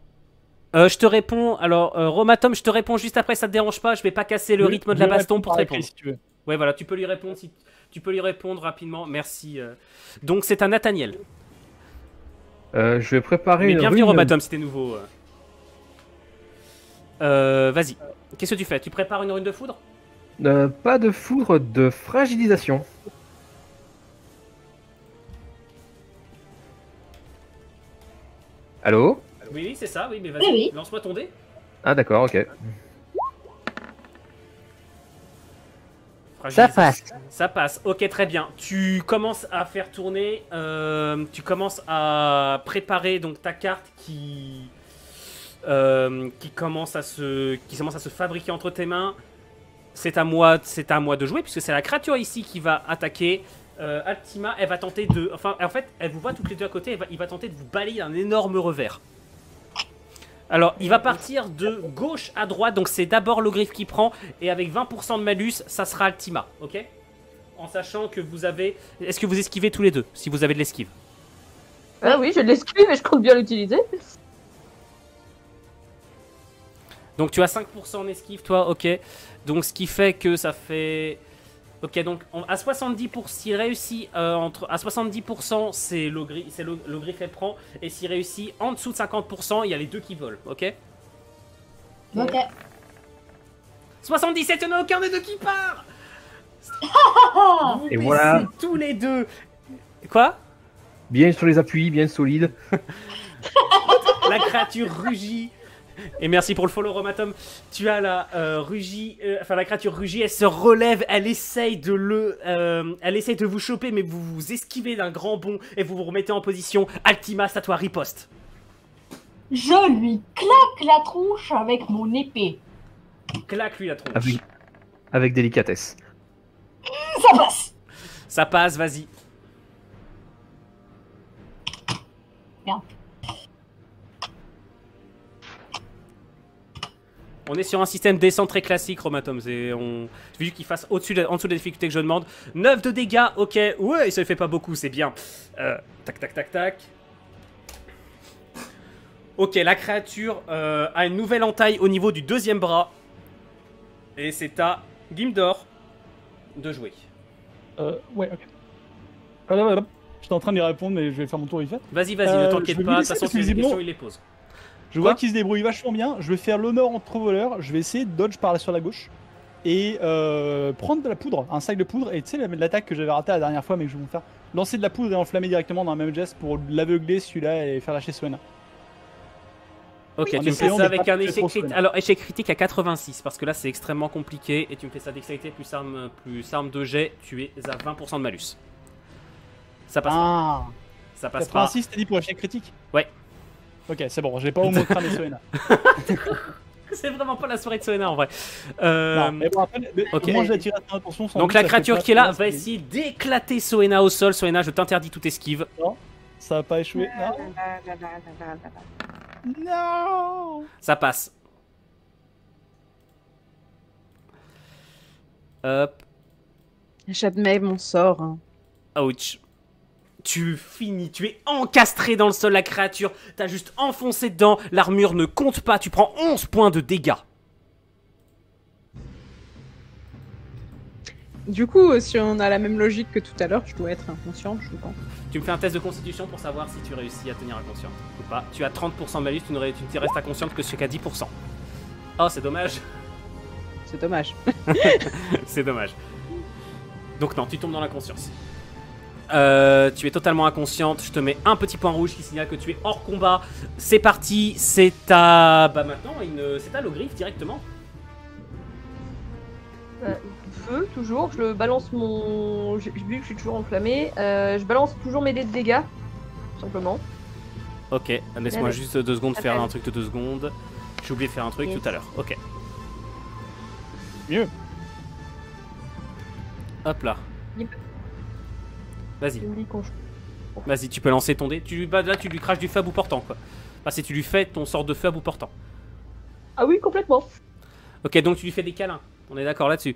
je te réponds. Alors, Romatom, je te réponds juste après. Ça te dérange pas? Je vais pas casser le rythme de la baston pour te répondre. Si tu veux. Ouais, voilà, tu peux lui répondre si tu peux lui répondre rapidement. Merci. Donc c'est un Nathaniel. Je vais préparer Mais une bienvenue rune. Romatom si t'es nouveau. Vas-y. Qu'est-ce que tu fais? Tu prépares une rune de foudre? Pas de foudre de fragilisation. Allô? Oui, c'est ça. Oui, mais vas-y. Oui, oui. Lance-moi ton dé. Ah d'accord, ok. Fragilisation. passe. Ça passe. Ok, très bien. Tu commences à faire tourner. Tu commences à préparer donc ta carte qui commence à se fabriquer entre tes mains. C'est à moi de jouer puisque c'est la créature ici qui va attaquer. Altima, elle va tenter de, enfin, en fait, elle vous voit toutes les deux à côté. Il va tenter de vous balayer un énorme revers. Alors, il va partir de gauche à droite, donc c'est d'abord l'ogriffe qui prend, et avec 20% de malus, ça sera Altima, ok? En sachant que vous avez... Est-ce que vous esquivez tous les deux, si vous avez de l'esquive? Ah oui, je l'esquive et je compte bien l'utiliser. Donc tu as 5% en esquive, toi, ok. Donc ce qui fait que ça fait... Ok, donc à 70%, s'il réussit à 70%, c'est l'ogriffe elle prend, et s'il réussit en dessous de 50%, il y a les deux qui volent, ok? Ok. 77, il n'y en a aucun des deux qui part! Vous Et baissez voilà. tous les deux. Quoi? Bien sur les appuis, bien solide. La créature rugit. Et merci pour le follow Romatom. Tu as la la créature rugit, elle se relève, elle essaye de vous choper, mais vous vous esquivez d'un grand bond et vous vous remettez en position. Altima, c'est à toi, riposte. Je lui claque la tronche avec mon épée. Claque lui la tronche. Avec délicatesse. Ça passe. Ça passe, vas-y. Merde. On est sur un système descend très classique, Romatom. J'ai vu qu'il fasse en dessous de la difficulté que je demande. 9 de dégâts, ok. Ouais, ça ne fait pas beaucoup, c'est bien. Tac, tac, tac, tac. Ok, la créature a une nouvelle entaille au niveau du deuxième bras. Et c'est à Gimdor de jouer. Ouais, ok. Voilà. J'étais en train de lui répondre, mais je vais faire mon tour vite fait. Vas-y, ne je t'inquiète vais pas. lui De toute laisser façon, parce c'est que des questions, visiblement- il les pose. Je vois qu'il se débrouille vachement bien. Je vais faire l'honneur entre voleurs. Je vais essayer de dodge par là sur la gauche. et prendre de la poudre, un sac de poudre, et tu sais l'attaque que j'avais ratée la dernière fois mais que je vais vous faire, lancer de la poudre et enflammer directement dans un même geste pour l'aveugler celui-là et faire lâcher Soena. Ok, En tu me fais essayant ça de avec pas un toucher échec trop critique. Soena. Alors, échec critique à 86, parce que là c'est extrêmement compliqué, et tu me fais ça dextérité plus arme de jet, tu es à 20% de malus. Ça passera. Ah, Ça passera. 86 t'as dit pour échec critique? Ouais. Ok, c'est bon, j'ai pas au mot cramer Soena. C'est vraiment pas la soirée de Soena en vrai. Non, mais bon, après, ok. comment j'ai attiré ton attention sans Donc doute, la ça fait créature pas qui est là très va bien, essayer d'éclater Soena au sol. Soena, je t'interdis toute esquive. Ça va pas échouer. Non. Ça passe. Hop. J'admets mon sort. Hein. Ouch. Tu finis, tu es encastré dans le sol, la créature. T'as juste enfoncé dedans. L'armure ne compte pas. Tu prends 11 points de dégâts. Du coup, si on a la même logique que tout à l'heure, je dois être inconsciente, je pense. Tu me fais un test de constitution pour savoir si tu réussis à tenir inconsciente ou pas. Tu as 30% de malus, tu ne restes inconsciente que jusqu'à 10%. Oh, c'est dommage. C'est dommage. C'est dommage. Donc non, tu tombes dans l'inconscience. Tu es totalement inconsciente. Je te mets un petit point rouge qui signale que tu es hors combat. C'est parti, c'est à... Bah maintenant, c'est à l'ogriffe directement. Feu, toujours. Je balance mon. Vu que je suis toujours enflammé, je balance toujours mes dés de dégâts, tout simplement. Ok, laisse-moi Allez. juste 2 secondes faire Appelle. un truc de 2 secondes. J'ai oublié de faire un truc Yes. tout à l'heure. Ok. Mieux. Hop là. Yep. Vas-y. Je me dis qu'on- Vas-y, tu peux lancer ton dé. Là, tu lui craches du feu à bout portant, quoi. Enfin, si tu lui fais ton sort de feu à bout portant. Ah oui, complètement. Ok, donc tu lui fais des câlins. On est d'accord là-dessus.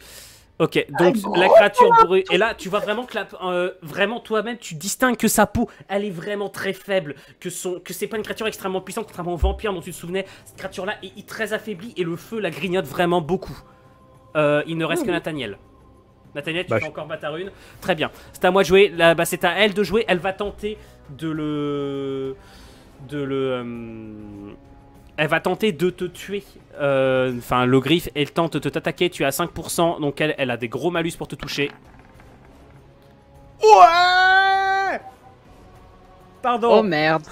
Ok, donc la créature brûle. Et là, tu vois vraiment que vraiment toi-même, tu distingues que sa peau, elle est vraiment très faible. Que c'est pas une créature extrêmement puissante, contrairement au vampire dont tu te souvenais. Cette créature-là est très affaiblie et le feu la grignote vraiment beaucoup. Il ne reste que Nathaniel. Nathaniel, tu Bah, peux encore battre une. Très bien. C'est à moi de jouer. Là, bah, c'est à elle de jouer. Elle va tenter elle va tenter de te tuer. Enfin, le griffe, elle tente de t'attaquer. Tu es à 5%. Donc, elle a des gros malus pour te toucher. Ouais. Pardon. Oh merde.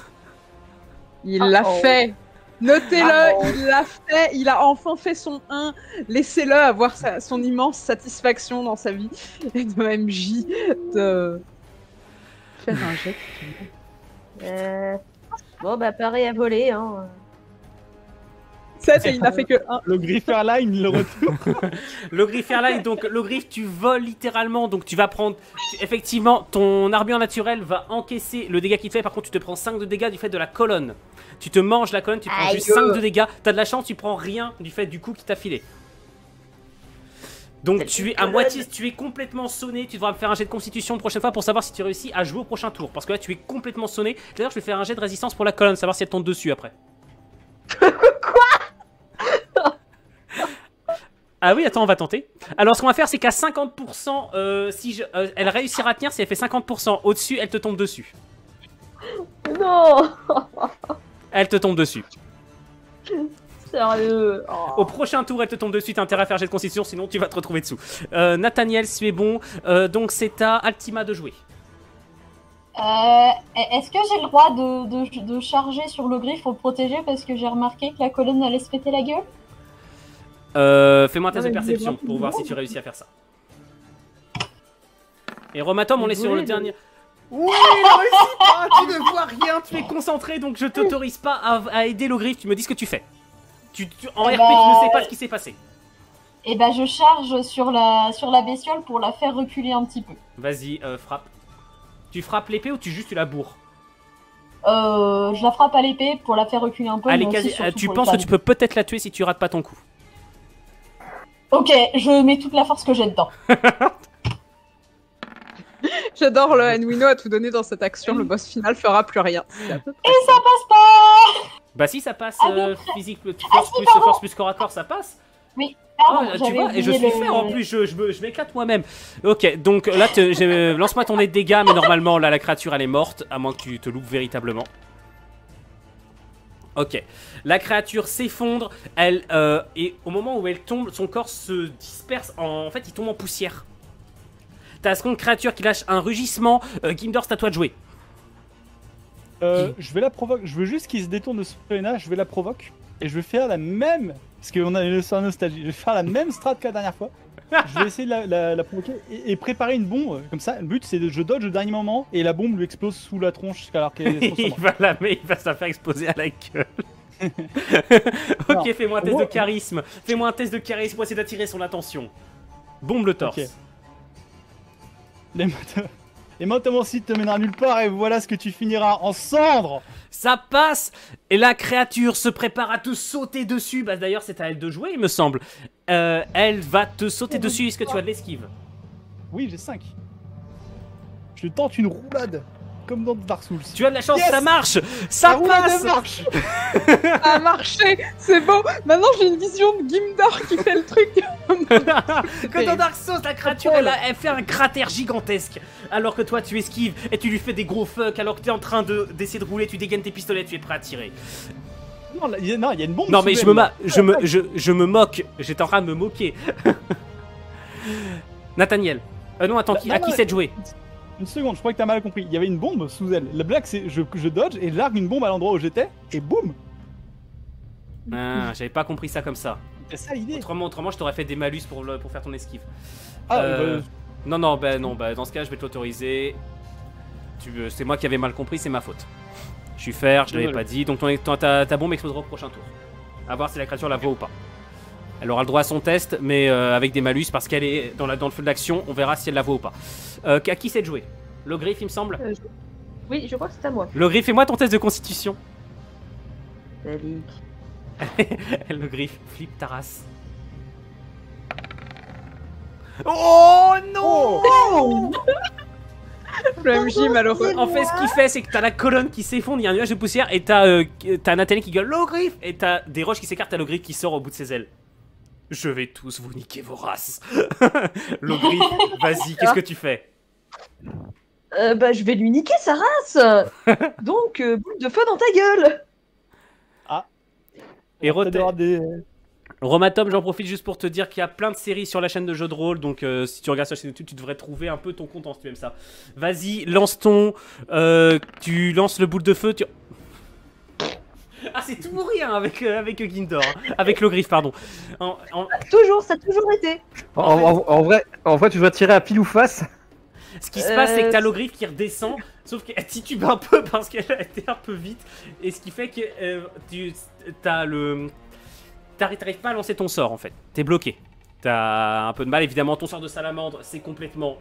Il l'a Oh. fait. Notez-le, Oh. il l'a fait. Il a enfin fait son 1. Laissez-le avoir son immense satisfaction dans sa vie. Et de MJ de faire un jet. Bon, bah, pareil à voler, hein. Ça, il n'a fait que 1. Le Griffer Line, le retour. Le griffe airline, donc le griffe, tu voles littéralement. Donc, tu vas prendre. Effectivement, ton armure naturelle va encaisser le dégât qu'il te fait. Par contre, tu te prends 5 de dégâts du fait de la colonne. Tu te manges la colonne, tu prends Aïe. juste 5 de dégâts. T'as de la chance, tu prends rien du fait du coup qui t'a filé. Donc tu es à moitié, tu es complètement sonné. Tu devras me faire un jet de constitution la prochaine fois pour savoir si tu réussis à jouer au prochain tour. Parce que là, tu es complètement sonné. D'ailleurs, je vais faire un jet de résistance pour la colonne, savoir si elle tombe dessus après. Ah oui, attends, on va tenter. Alors, ce qu'on va faire, c'est qu'à 50%, si elle réussira à tenir, si elle fait 50% au-dessus, elle te tombe dessus. Non. Elle te tombe dessus. Sérieux. Au prochain tour, elle te tombe dessus. T'as intérêt à faire jet de constitution, sinon tu vas te retrouver dessous. Nathaniel, si tu es bon. Donc, c'est à Altima de jouer. Est-ce que j'ai le droit de charger sur le griffe pour le protéger parce que j'ai remarqué que la colonne allait se péter la gueule? Fais-moi un test de perception pour voir si tu réussis à faire ça. Et Romatom, on est sur le dernier. Oui, il a réussi pas. Tu ne vois rien, tu es concentré, donc je t'autorise pas à aider le griffe. Tu me dis ce que tu fais. En RP, tu ne sais pas ce qui s'est passé. Et bah je charge sur la bestiole pour la faire reculer un petit peu. Vas-y, frappe. Tu frappes l'épée ou tu la bourres? Je la frappe à l'épée pour la faire reculer un peu. Allez, mais aussi quasi, surtout tu pour le penses que calme. tu peux peut-être la tuer si tu rates pas ton coup. Ok, je mets toute la force que j'ai dedans. J'adore le Enwino à tout donner dans cette action. Le boss final fera plus rien. C'est à peu près Et ça. ça passe pas. Bah si ça passe, Ah, physique, Ah, si, pardon. force plus corps à corps, ça passe. Pardon, Oh, tu j'avais vois, et je oublié suis le- fair en plus, je m'éclate moi-même. Ok, donc là, lance-moi ton dé de dégâts, mais normalement, là, la créature, elle est morte, à moins que tu te loupes véritablement. Ok. La créature s'effondre, et au moment où elle tombe, son corps se disperse, en fait il tombe en poussière. T'as la seconde créature qui lâche un rugissement. Gimdor, c'est à toi de jouer. Je vais la provoquer. Je veux juste qu'il se détourne de Soena. Je vais la provoquer. Et je vais faire la même. Parce qu'on a le sur nostalgie. Je vais faire la même strat que la dernière fois. Je vais essayer de la provoquer et préparer une bombe. Comme ça, le but c'est de je dodge au dernier moment et la bombe lui explose sous la tronche alors qu'elle est il va se la faire exploser à la gueule. Ok, fais-moi un test de charisme. Fais-moi un test de charisme pour essayer d'attirer son attention. Bombe le torse. Ok. Les motomoncides te mènera nulle part et voilà ce que tu finiras en cendres. Ça passe. Et la créature se prépare à te sauter dessus. Bah d'ailleurs c'est à elle de jouer il me semble. Elle va te sauter dessus. Est-ce que tu as de l'esquive? Oui, j'ai 5. Je tente une roulade comme dans Dark Souls. Tu as de la chance, Yes, ça marche. Ça la roulade passe. marche. Ça a marché, c'est beau. Maintenant j'ai une vision de Gimdor qui fait le truc. Comme dans Dark Souls, la créature elle fait un cratère gigantesque. Alors que toi tu esquives et tu lui fais des gros fuck. Alors que tu es en train d'essayer de rouler, tu dégaines tes pistolets, tu es prêt à tirer. Non, il y a une bombe. Non mais sous elle, je me moque. J'étais en train de me moquer. Nathaniel. Non attends, à qui c'est de jouer? Une seconde, je crois que t'as mal compris. Il y avait une bombe sous elle. La blague c'est je dodge et je largue une bombe à l'endroit où j'étais et boum. Ah, j'avais pas compris ça comme ça. C'est ça l'idée. Autrement je t'aurais fait des malus pour faire ton esquive. Ah, Non, dans ce cas, je vais te l'autoriser. C'est moi qui avais mal compris, c'est ma faute. Je suis fair, je l'avais Désolé. pas dit. Donc ta bombe explosera au prochain tour. A voir si la créature la voit ou pas. Elle aura le droit à son test, mais avec des malus parce qu'elle est dans le feu de l'action. On verra si elle la voit ou pas. À qui c'est de jouer? Le griffe, il me semble. Oui, je crois que c'est à moi. Le griffe, fais-moi ton test de constitution. Salut. Le griffe, flippe ta race. Oh non! Le MJ malheureux. En fait, ce qu'il fait, c'est que t'as la colonne qui s'effondre, il y a un nuage de poussière, et t'as Nathalie qui gueule l'ogriffe, et t'as des roches qui s'écartent à l'ogriffe qui sort au bout de ses ailes. Je vais tous vous niquer vos races. L'ogriffe, vas-y, qu'est-ce que tu fais? Bah, je vais lui niquer sa race. Donc, boule de feu dans ta gueule. Et Ça doit avoir des... Romatom, j'en profite juste pour te dire qu'il y a plein de séries sur la chaîne de jeux de rôle, donc si tu regardes sur la chaîne YouTube, tu devrais trouver un peu ton compte en si tu aimes ça. Vas-y, lance tu lances le boule de feu, Ah, c'est tout ou rien avec Gimdor, avec le griffe, pardon. Toujours, ça a toujours été. En vrai, tu dois tirer à pile ou face. Ce qui se passe, c'est que t'as l'ogriffe qui redescend, sauf qu'elle titube un peu parce qu'elle a été un peu vite, et ce qui fait que t'arrives pas à lancer ton sort en fait. T'es bloqué. T'as un peu de mal, évidemment. Ton sort de salamandre, c'est complètement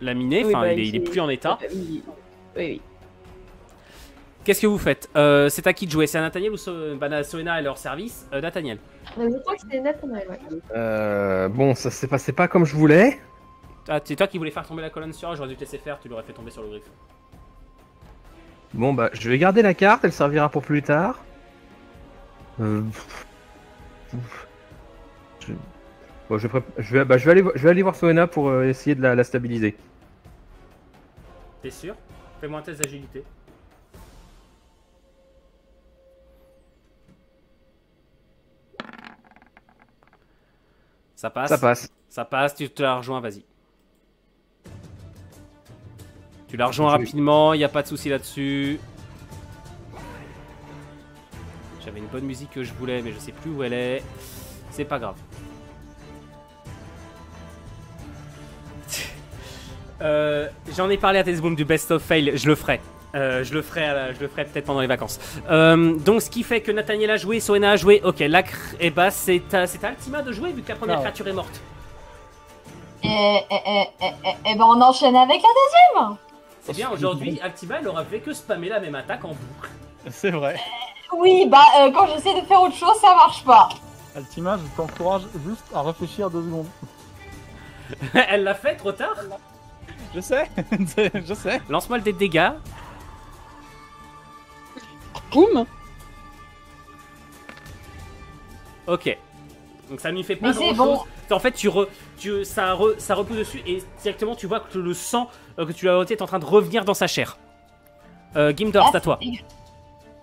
laminé, Oui, enfin, bah, il est plus en état. Oui. Qu'est-ce que vous faites? C'est à qui de jouer? C'est à Nathaniel ou Soena à leur service? Nathaniel. Je crois que c'était Nathaniel, ouais. Bon, ça s'est passé pas comme je voulais. Ah, c'est toi qui voulais faire tomber la colonne sur eux, j'aurais dû te laisser faire, tu l'aurais fait tomber sur le griffe. Bon, bah, je vais garder la carte, elle servira pour plus tard. Bon, je vais aller voir Soena pour essayer de la stabiliser. T'es sûr? Fais-moi un test d'agilité. Ça passe? Ça passe. Ça passe, tu te la rejoins, vas-y. Tu la rejoins rapidement, il n'y a pas de souci là-dessus. J'avais une bonne musique que je voulais, mais je sais plus où elle est. C'est pas grave. J'en ai parlé à Testboom du Best of Fail, je le ferai. Je le ferai peut-être pendant les vacances. Donc ce qui fait que Nathaniel a joué, Soena a joué. Ok, là, et bah c'est à Altima de jouer vu que la première créature est morte. Et ben on enchaîne avec la deuxième. C'est bien, aujourd'hui, Altima elle aura fait que spammer la même attaque en boucle. C'est vrai. Oui, bah quand j'essaie de faire autre chose, ça marche pas. Altima, je t'encourage juste à réfléchir 2 secondes. Elle l'a fait trop tard. Je sais, je sais. Lance-moi le dé de dégâts. Boum. Ok. Donc ça ne lui fait pas Mais c'est grand chose. bon. En fait, ça repose dessus et directement tu vois que le sang que tu as ôté est en train de revenir dans sa chair. Gimdor, c'est à toi.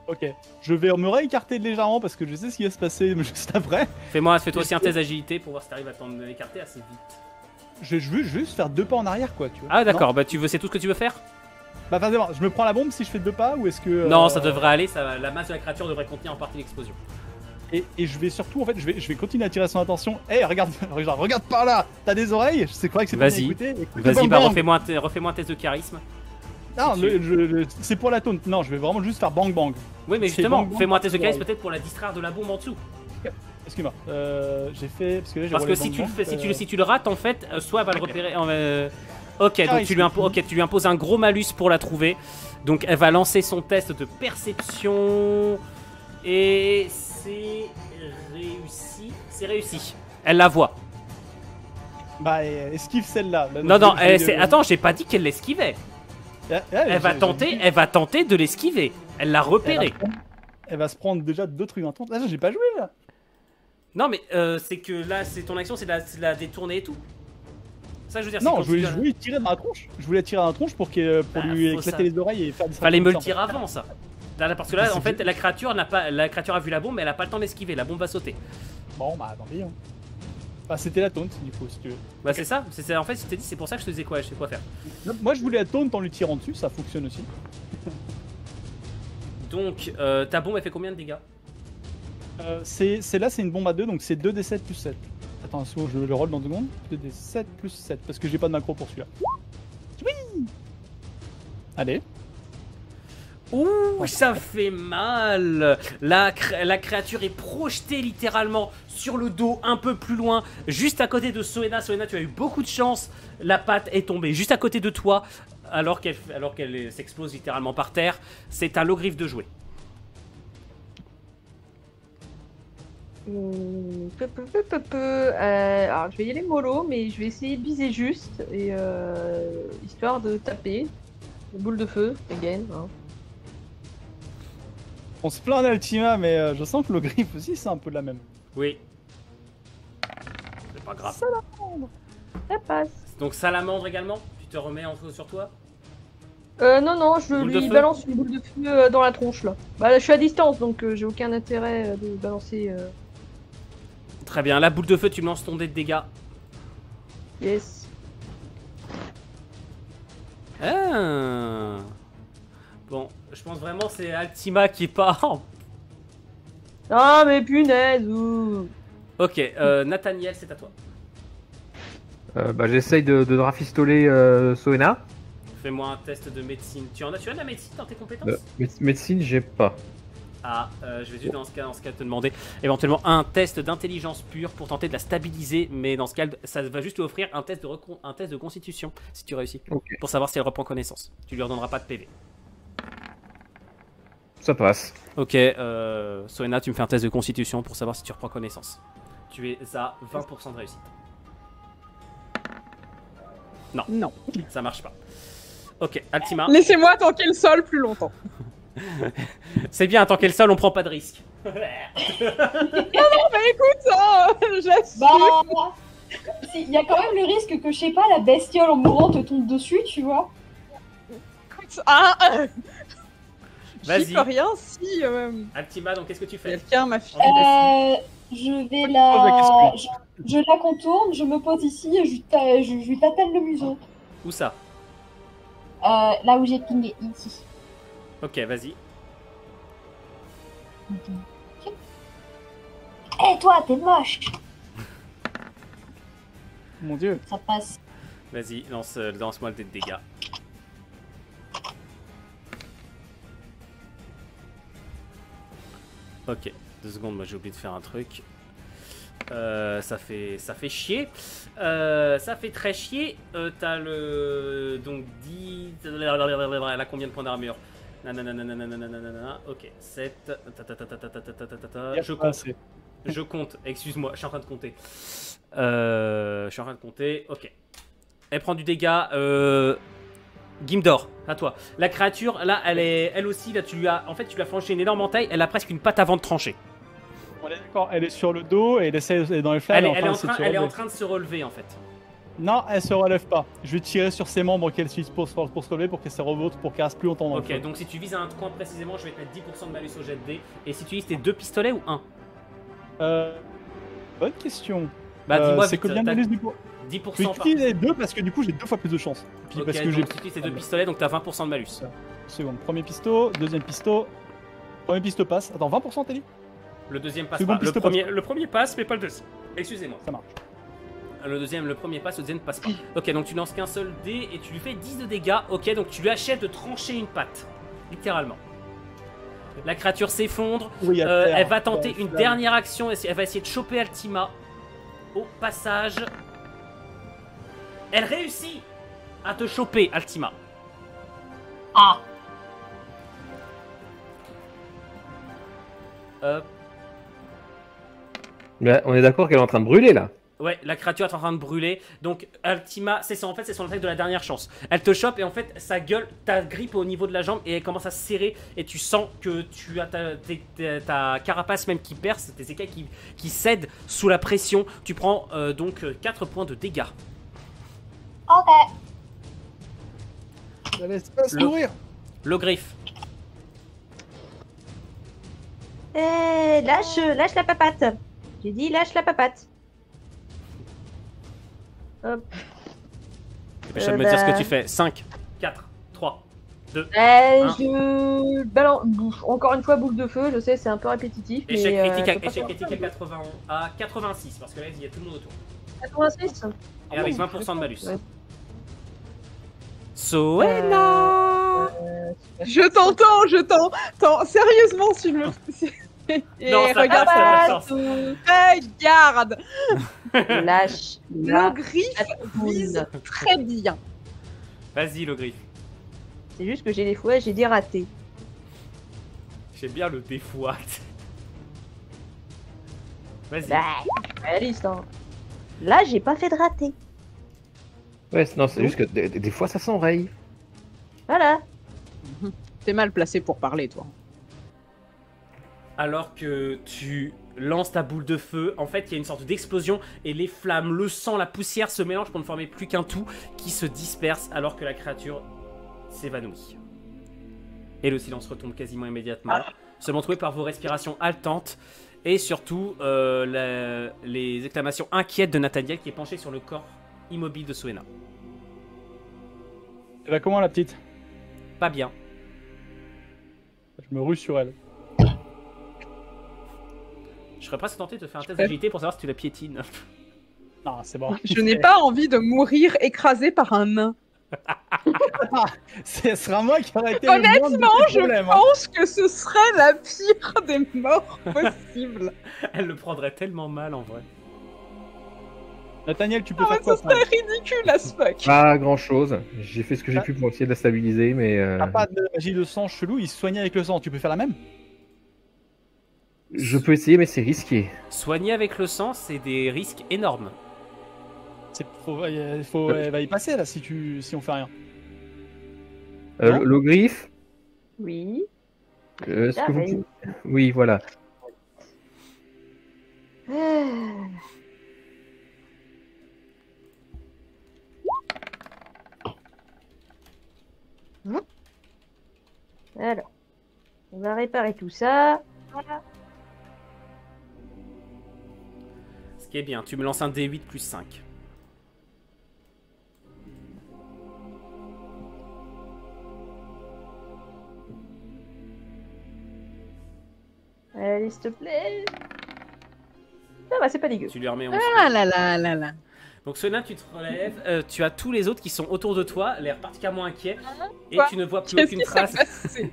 Ok. Je vais me réécarter légèrement parce que je sais ce qui va se passer juste après. Fais-toi aussi un test d'agilité pour voir si t'arrives à t'en écarter assez vite. Je veux juste faire 2 pas en arrière, quoi, tu vois. Ah d'accord, Non bah c'est tout ce que tu veux faire? Bah, vas-y, je me prends la bombe si je fais 2 pas ou est-ce que. Non, ça devrait aller, la masse de la créature devrait contenir en partie l'explosion. Et je vais surtout, en fait, je vais continuer à attirer son attention. Eh, regarde, regarde par là. T'as des oreilles? Je sais quoi que c'est pas bien Vas-y. écouté. Écoute, Vas-y, bang, bah bang. refais-moi un test de charisme. Non, si c'est pour la taunt. Non, je vais vraiment juste faire bang bang. Oui, mais C'est justement, bang, bang, fais-moi un test de charisme bang. peut-être pour la distraire de la bombe en dessous. Excuse-moi. J'ai fait parce que là j'ai Parce que roulé si bang, tu le bang, fais, si tu le rates, en fait, soit elle va le repérer. Ok, donc Charisme. tu lui imposes un gros malus pour la trouver. Donc elle va lancer son test de perception et c'est réussi. C'est réussi. Elle la voit. Bah, esquive celle-là. Bah, Non, non, je vais- attends, j'ai pas dit qu'elle l'esquivait. Elle va tenter de l'esquiver. Elle l'a repéré. Elle va se prendre déjà 2 trucs intenses. Ah, j'ai pas joué là. Non, mais c'est que là, c'est ton action, c'est de la détourner et tout. Ça, je veux dire, Non, c'est je voulais tirer dans la tronche. Je voulais tirer dans la tronche pour lui Faut éclater ça. les oreilles et faire des Fallait me le comme ça, dire avant, ça. Là, parce que là, en fait, la créature a vu la bombe, mais elle a pas le temps d'esquiver. La bombe va sauter. Bon, bah tant pis. Hein. Bah, c'était la taunt, du coup, si tu veux. Bah, c'est ça. En fait, je t'ai dit, c'est pour ça que je te disais quoi, je sais quoi faire. Moi, je voulais la taunt en lui tirant dessus, ça fonctionne aussi. Donc, ta bombe, elle fait combien de dégâts? C'est une bombe à 2, donc c'est 2d7 plus 7. Attends, je le roll dans 2 secondes. 2d7 plus 7, parce que j'ai pas de macro pour celui-là. Oui. Allez. Ouh, ça fait mal. La créature est projetée littéralement sur le dos, un peu plus loin, juste à côté de Soena. Soena, tu as eu beaucoup de chance. La patte est tombée juste à côté de toi, alors qu'elle s'explose littéralement par terre. C'est à l'ogriffe de jouer. Alors je vais y aller mollo, mais je vais essayer de viser juste et histoire de taper. Boule de feu, again. Hein. On se plaint d'Altima, mais je sens que le griffe aussi, c'est un peu la même. Oui. C'est pas grave. Ça passe. Donc salamandre également. Tu te remets sur toi. Non, non, je Boule de lui feu balance une boule de feu dans la tronche là. Bah là, je suis à distance donc j'ai aucun intérêt de balancer. Très bien. La boule de feu, tu me lances ton dé de dégâts. Yes. Ah. Bon, je pense vraiment c'est Altima qui est pas. Ah mais punaise. Ouh. Ok, Nathaniel, c'est à toi. Bah, j'essaye de rafistoler Soena. Fais-moi un test de médecine. Tu as de la médecine dans tes compétences? Médecine, j'ai pas. Ah, je vais juste dans ce cas te demander éventuellement un test d'intelligence pure pour tenter de la stabiliser, mais dans ce cas, ça va juste lui offrir un test de constitution si tu réussis, Ok. pour savoir si elle reprend connaissance. Tu lui redonneras pas de PV. Ça passe. Ok, Soena, tu me fais un test de constitution pour savoir si tu reprends connaissance. Tu es à 20% de réussite. Non. Ça marche pas. Ok, Altima. Laissez-moi tanker le sol plus longtemps. C'est bien, tant qu'elle seule, on prend pas de risque. Bah écoute, j'assume. Bah, il y a quand même le risque que, je sais pas, la bestiole en mourant te tombe dessus, tu vois. Vas-y. J'y peux rien si Altima, donc qu'est-ce que tu fais? quelqu'un m'a filé. Je vais la... Je la contourne, je me pose ici et je lui tatane le museau. Où ça? Là où j'ai pingé, ici. Ok, vas-y. Eh toi, t'es moche. Mon dieu. Ça passe. Vas-y, lance-moi le dé de dégâts. Ok, 2 secondes, moi j'ai oublié de faire un truc. Ça fait chier. Ça fait très chier. T'as le... Donc 10... Elle a combien de points d'armure? Nanana. Ok, 7... Je compte. Je compte. Excuse-moi, je suis en train de compter. Ok. Elle prend du dégât. Gimdor, à toi. La créature, là, elle aussi, là, tu lui as franchi une énorme entaille. Elle a presque une patte avant de trancher. On est d'accord, elle est sur le dos et elle est dans les flammes. Elle est en train de se relever, en fait. Non, elle se relève pas. Je vais tirer sur ses membres qu'elle suit pour se relever pour qu'elle se revote pour qu'elle reste plus longtemps dans le Ok, feu. donc si tu vises à un coin précisément, je vais te mettre 10% de malus au jet de dés. Et si tu utilises tes 2 pistolets ou 1? Bonne question. Bah dis-moi c'est vite, combien de t'as malus du coup? 10% Je vais par... utiliser les deux parce que du coup j'ai 2 fois plus de chance. Puis Ok, parce que donc j'ai. tu utilises tes 2 pistolets, donc t'as 20% de malus. Seconde, premier pisto, deuxième pisto. Premier pisto passe. Attends, 20% t'as dit? Le deuxième passe Second pas. pisto Le premier passe, mais pas le deuxième. Excusez-moi. Ça marche. Le premier passe, le deuxième passe pas. Ok, donc tu lances qu'un seul dé et tu lui fais 10 de dégâts. Ok, donc tu lui achèves de trancher une patte. Littéralement. La créature s'effondre. Oui, à terre. Elle va tenter Ouais, une flamme. dernière action. Elle va essayer de choper Altima. Au passage. Elle réussit à te choper, Altima. Ah. Mais on est d'accord qu'elle est en train de brûler là. Ouais, la créature est en train de brûler. Donc Altima, c'est son attaque de la dernière chance. Elle te chope et en fait sa gueule, ta grippe au niveau de la jambe et elle commence à se serrer et tu sens que tu as ta carapace même qui perce, tes écailles qui cèdent sous la pression. Tu prends donc 4 points de dégâts. Ok. Ça laisse pas se Le- mourir. Le griffe. Lâche la papate. J'ai dit lâche la papate. Hop. Dépêche de me dire ce que tu fais. 5, 4, 3, 2. Je balance. Encore une fois, boule de feu. Je sais, c'est un peu répétitif. Échec mais, critique, je peux pas échec faire critique à 81, à 86 parce que là il y a tout le monde autour. 86. Et avec 20% de malus. Ouais. Soena. Je t'entends, je t'entends. Sérieusement, si je me. Et Non, ça regarde, passe, ça passe. regarde. Lâche Le la griffe vise boule. très bien. Vas-y le griffe. C'est juste que j'ai des fois, j'ai des ratés. J'aime bien le défouat. Vas-y. Bah, réaliste, hein. Là, j'ai pas fait de raté. Ouais, non, c'est juste que des fois ça s'enraye. Voilà. T'es mal placé pour parler, toi. Alors que tu lances ta boule de feu, en fait il y a une sorte d'explosion et les flammes, le sang, la poussière se mélangent pour ne former plus qu'un tout qui se disperse alors que la créature s'évanouit. Et le silence retombe quasiment immédiatement, seulement trouvé par vos respirations haletantes et surtout les exclamations inquiètes de Nathaniel qui est penché sur le corps immobile de Soena. Elle va comment la petite? Pas bien. Je me rue sur elle. Je serais presque tenté de te faire un test d'agilité pour savoir si tu la piétines. Non, c'est bon. Je n'ai pas envie de mourir écrasé par un nain. Ce sera moi qui aurait été Honnêtement, le moindre je problème. pense que ce serait la pire des morts possibles. Elle le prendrait tellement mal en vrai. Nathaniel, tu peux Ah ouais, faire quoi ce serait ridicule as fuck. Pas grand chose. J'ai fait ce que j'ai pu pour essayer de la stabiliser, mais T'as pas de magie de sang chelou, il se soignait avec le sang. Tu peux faire la même? je peux essayer, mais c'est risqué. Soigner avec le sang, c'est des risques énormes. Elle va y passer là si on fait rien. Non. Le griffe, Oui. est-ce que vous... J'arrive. Oui, voilà. Alors, on va réparer tout ça. Voilà. Ce qui est bien, tu me lances un D8 plus 5. Allez, s'il te plaît. Ça va, c'est pas dégueu. Tu lui remets 11. Ah là là là là. Donc Soena, tu te relèves, tu as tous les autres qui sont autour de toi, l'air particulièrement inquiets, et Quoi tu ne vois plus Qu'est-ce aucune qui s'est trace. passé?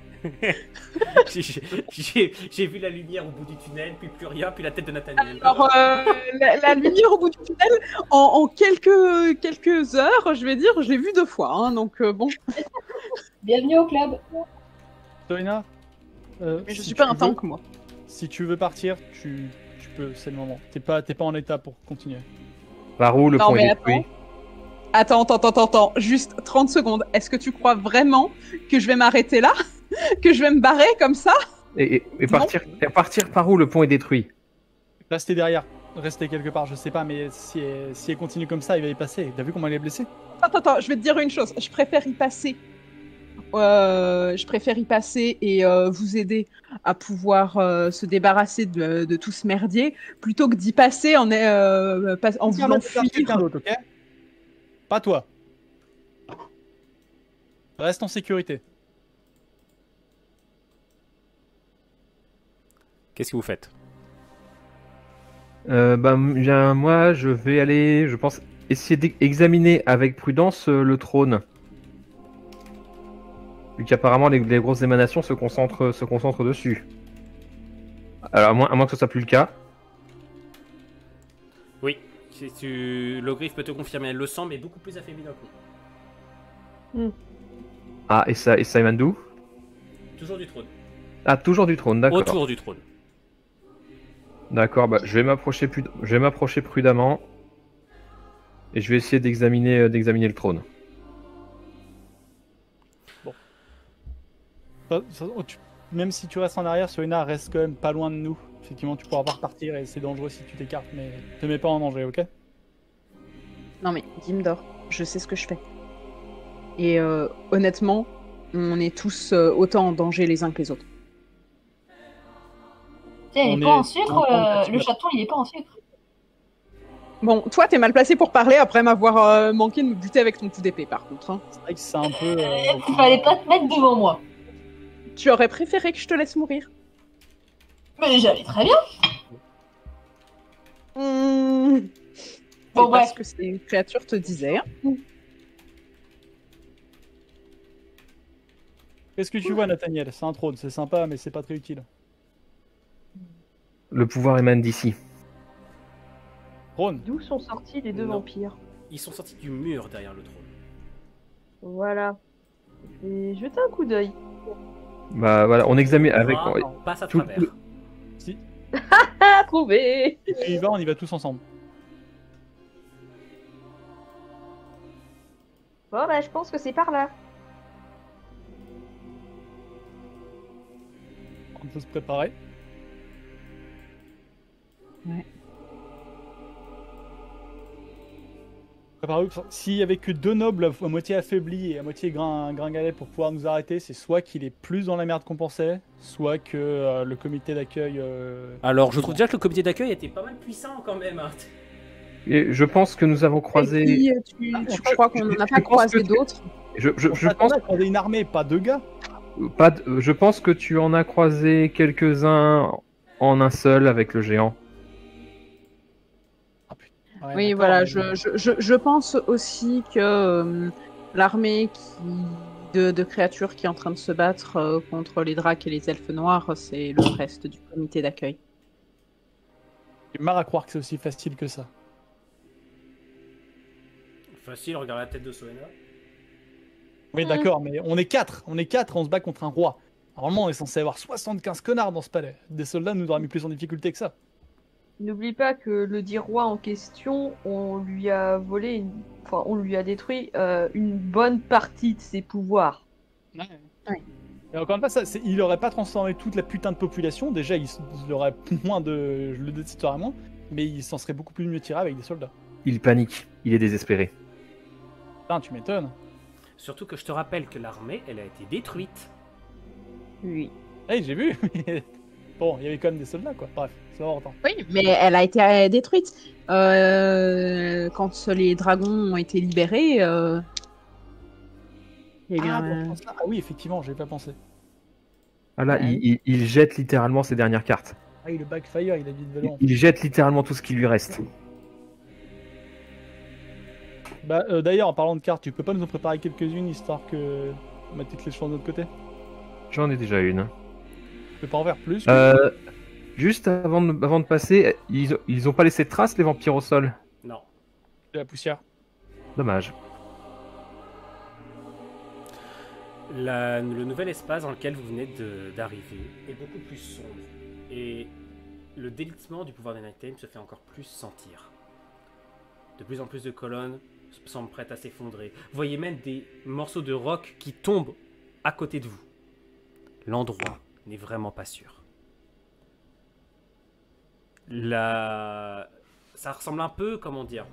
J'ai vu la lumière au bout du tunnel, puis plus rien, puis la tête de Nathaniel. Alors, la lumière au bout du tunnel, en quelques heures, je vais dire, je l'ai vue 2 fois. Hein, donc, bon. Bienvenue au club. Soena, Mais je si suis pas tu un veux- tank, moi. Si tu veux partir, tu peux, c'est le moment. T'es pas en état pour continuer. Par où le Non, Ah, point mais est détruit? Attends. Juste 30 secondes. Est-ce que tu crois vraiment que je vais m'arrêter là? Que je vais me barrer comme ça? Et partir par où le pont est détruit? Restez derrière. rester quelque part, je sais pas, mais si elle continue comme ça, il va y passer. T'as vu comment elle est blessée? Attends, je vais te dire une chose. Je préfère y passer. Et vous aider à pouvoir se débarrasser de tout ce merdier plutôt que d'y passer en voulant quelqu'un fuir. d'autre, ok? Pas toi. Reste en sécurité. Qu'est-ce que vous faites? Bien, moi, je vais aller, je pense, essayer d'examiner avec prudence le trône. Vu qu'apparemment, les grosses émanations se concentrent dessus. Alors, à moins que ce soit plus le cas. Oui, l'ogriffe peut te confirmer, elle le sent, mais beaucoup plus affaibli d'un coup. Ah, et ça émane d'où? Toujours du trône. Ah, toujours du trône, d'accord. Autour du trône. D'accord, bah, je vais m'approcher prudemment. Et je vais essayer d'examiner le trône. Même si tu restes en arrière, Soina reste quand même pas loin de nous. Effectivement, tu pourras pas repartir et c'est dangereux si tu t'écartes, mais te mets pas en danger, ok? Non mais Dimdor, je sais ce que je fais. Et honnêtement, on est tous autant en danger les uns que les autres. Tiens, il On est pas en est- sucre, le chaton il est pas en sucre. Bon, toi t'es mal placé pour parler après m'avoir manqué de me buter avec ton coup d'épée par contre. Hein. C'est vrai que c'est un peu. Il fallait pas te mettre devant moi. Tu aurais préféré que je te laisse mourir? Mais j'allais très bien. C'est Bon, pas bref. ce que ces créatures te disaient. Hein. Qu'est-ce que tu vois, Nathaniel? C'est un trône, c'est sympa, mais c'est pas très utile. Le pouvoir émane d'ici. Trône? D'où sont sortis les deux Non. vampires? Ils sont sortis du mur derrière le trône. Voilà. Je vais jeter un coup d'œil. Bah voilà, on examine avec. On passe à tout- travers. Si Ah, trouvé! tu y vas, on y va tous ensemble. Bon, bah, je pense que c'est par là. On peut se préparer. Ouais. Préparez-vous. S'il y avait que deux nobles à moitié affaiblis et à moitié gringalets pour pouvoir nous arrêter, c'est soit qu'il est plus dans la merde qu'on pensait, soit que le comité d'accueil. Alors, je trouve déjà que le comité d'accueil était pas mal puissant quand même. Hein. Et je pense que nous avons croisé. Et puis, tu crois qu'on n'en a pas croisé d'autres? Je pense qu'on a une armée, pas deux gars. je pense que tu en as croisé quelques-uns en un seul avec le géant. Ouais, Oui, d'accord, voilà, mais- je pense aussi que l'armée de créatures qui est en train de se battre contre les dracs et les elfes noirs, c'est le reste du comité d'accueil. J'ai du mal à croire que c'est aussi facile que ça. Facile, regarde la tête de Soena. Oui, d'accord, mais on est quatre, on se bat contre un roi. Normalement, on est censé avoir 75 connards dans ce palais. Des soldats nous auraient mis plus en difficulté que ça. N'oublie pas que le dit roi en question, on lui a volé, enfin, on lui a détruit une bonne partie de ses pouvoirs. Ouais. Et encore une fois, il aurait pas transformé toute la putain de population. Déjà, il aurait moins de. Je le détesterais moins. Mais il s'en serait beaucoup plus mieux tiré avec des soldats. Il panique, il est désespéré. Putain, tu m'étonnes. Surtout que je te rappelle que l'armée, elle a été détruite. Oui. Hey, j'ai vu. Bon, il y avait quand même des soldats, quoi. Bref, c'est important. Oui, mais elle a été détruite. Quand les dragons ont été libérés, il y a eu un- Ah oui, effectivement, j'ai pas pensé. Ah là, Ouais. il jette littéralement ses dernières cartes. Ah oui, le backfire, il a vite violent. Il jette littéralement tout ce qui lui reste. Bah, d'ailleurs, en parlant de cartes, tu peux pas nous en préparer quelques-unes histoire que on mette toutes les choses de notre côté? J'en ai déjà une. Tu peux pas en faire plus? Juste avant de passer, ils ont pas laissé de traces les vampires au sol. Non. De la poussière. Dommage. Le nouvel espace dans lequel vous venez d'arriver est beaucoup plus sombre. Et le délitement du pouvoir des Nighttime se fait encore plus sentir. De plus en plus de colonnes semblent prêtes à s'effondrer. Vous voyez même des morceaux de roc qui tombent à côté de vous. L'endroit n'est vraiment pas sûr. ça ressemble un peu, comment dire,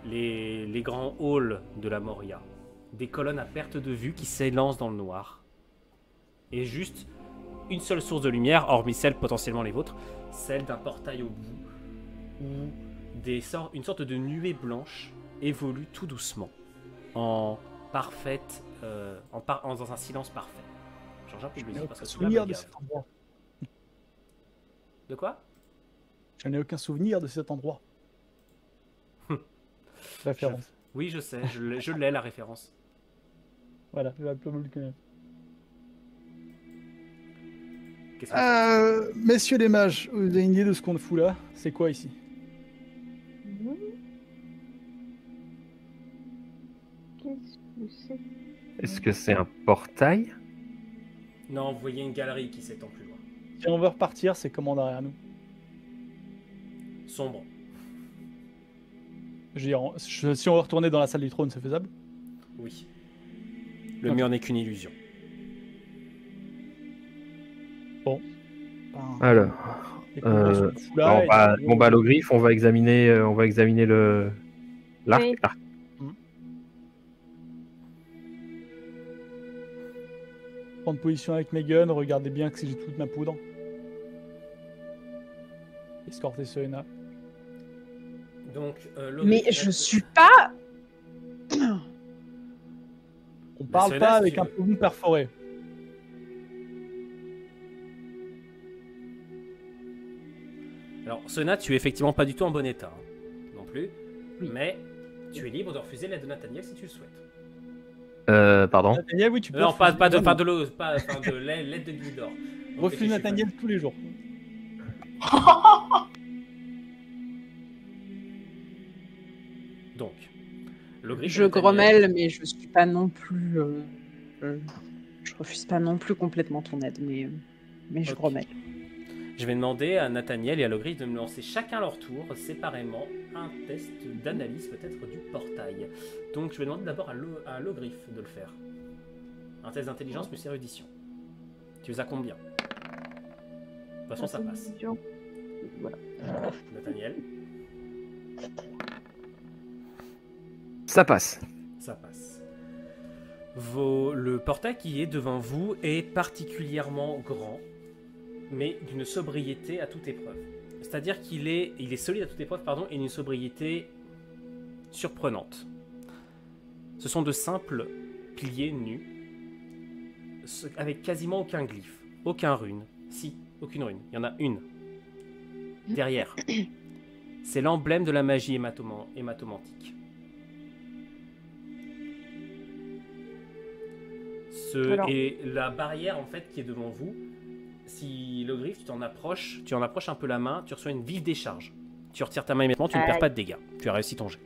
les grands halls de la Moria. Des colonnes à perte de vue qui s'élancent dans le noir. Et juste une seule source de lumière, hormis celle potentiellement les vôtres, celle d'un portail au bout, où une sorte de nuée blanche évolue tout doucement, en parfaite, dans un silence parfait. Change un peu de musique parce que c'est souvenir de cet endroit. De quoi? Je n'ai aucun souvenir de cet endroit. Référence. Oui, je sais, je l'ai la référence. Voilà, je vais un peu le connaître. Qu'est-ce que Messieurs les mages, vous avez une idée de ce qu'on fout là? C'est quoi ici? Qu'est-ce que c'est? Est-ce que c'est un portail? Non, vous voyez une galerie qui s'étend plus loin. Si on veut repartir, c'est comment derrière nous? Sombre. Je veux dire, si on veut retourner dans la salle du trône, c'est faisable? Oui. Le Ok. mur n'est qu'une illusion. Ben, Alors, les combats, ils sont fous là, bon bah l'ogriffe, on va examiner le l'arc. Oui. l'arc. prendre position avec mes guns, regardez bien que j'ai toute ma poudre. Escorter Serena. Donc, Mais je suis pas. On parle Serena, pas si avec tu un veux. poumon perforé. Alors, Sona, tu es effectivement pas du tout en bon état, hein, non plus. Oui. Mais tu es libre de refuser l'aide de Nathaniel si tu le souhaites. Pardon. Nathaniel, oui, tu peux. Non, pas refuser de l'aide de Gildor. Donc, Refuse je suis Nathaniel tous les jours. Donc, le griffe Je de Nathaniel- grommelle, mais je suis pas non plus. Je refuse pas non plus complètement ton aide, mais je Ok. grommelle. Je vais demander à Nathaniel et à Logrif de me lancer chacun leur tour, séparément, un test d'analyse peut-être du portail. Donc je vais demander d'abord à Logrif de le faire. Un test d'intelligence plus érudition. Tu les as combien? De toute façon ça passe. Voilà. Nathaniel, Ça passe. ça passe. Le portail qui est devant vous est particulièrement grand, mais d'une sobriété à toute épreuve. C'est-à-dire qu'il est solide à toute épreuve, pardon, et d'une sobriété surprenante. Ce sont de simples piliers nus, avec quasiment aucun glyphe, aucun rune. Si, aucune rune. Il y en a une. Derrière. C'est l'emblème de la magie hématomantique. Alors. Et la barrière en fait qui est devant vous, si le griffe, tu en approches un peu la main, tu reçois une vive décharge. Tu retires ta main immédiatement, tu ne perds Aïe. pas de dégâts. Tu as réussi ton jet.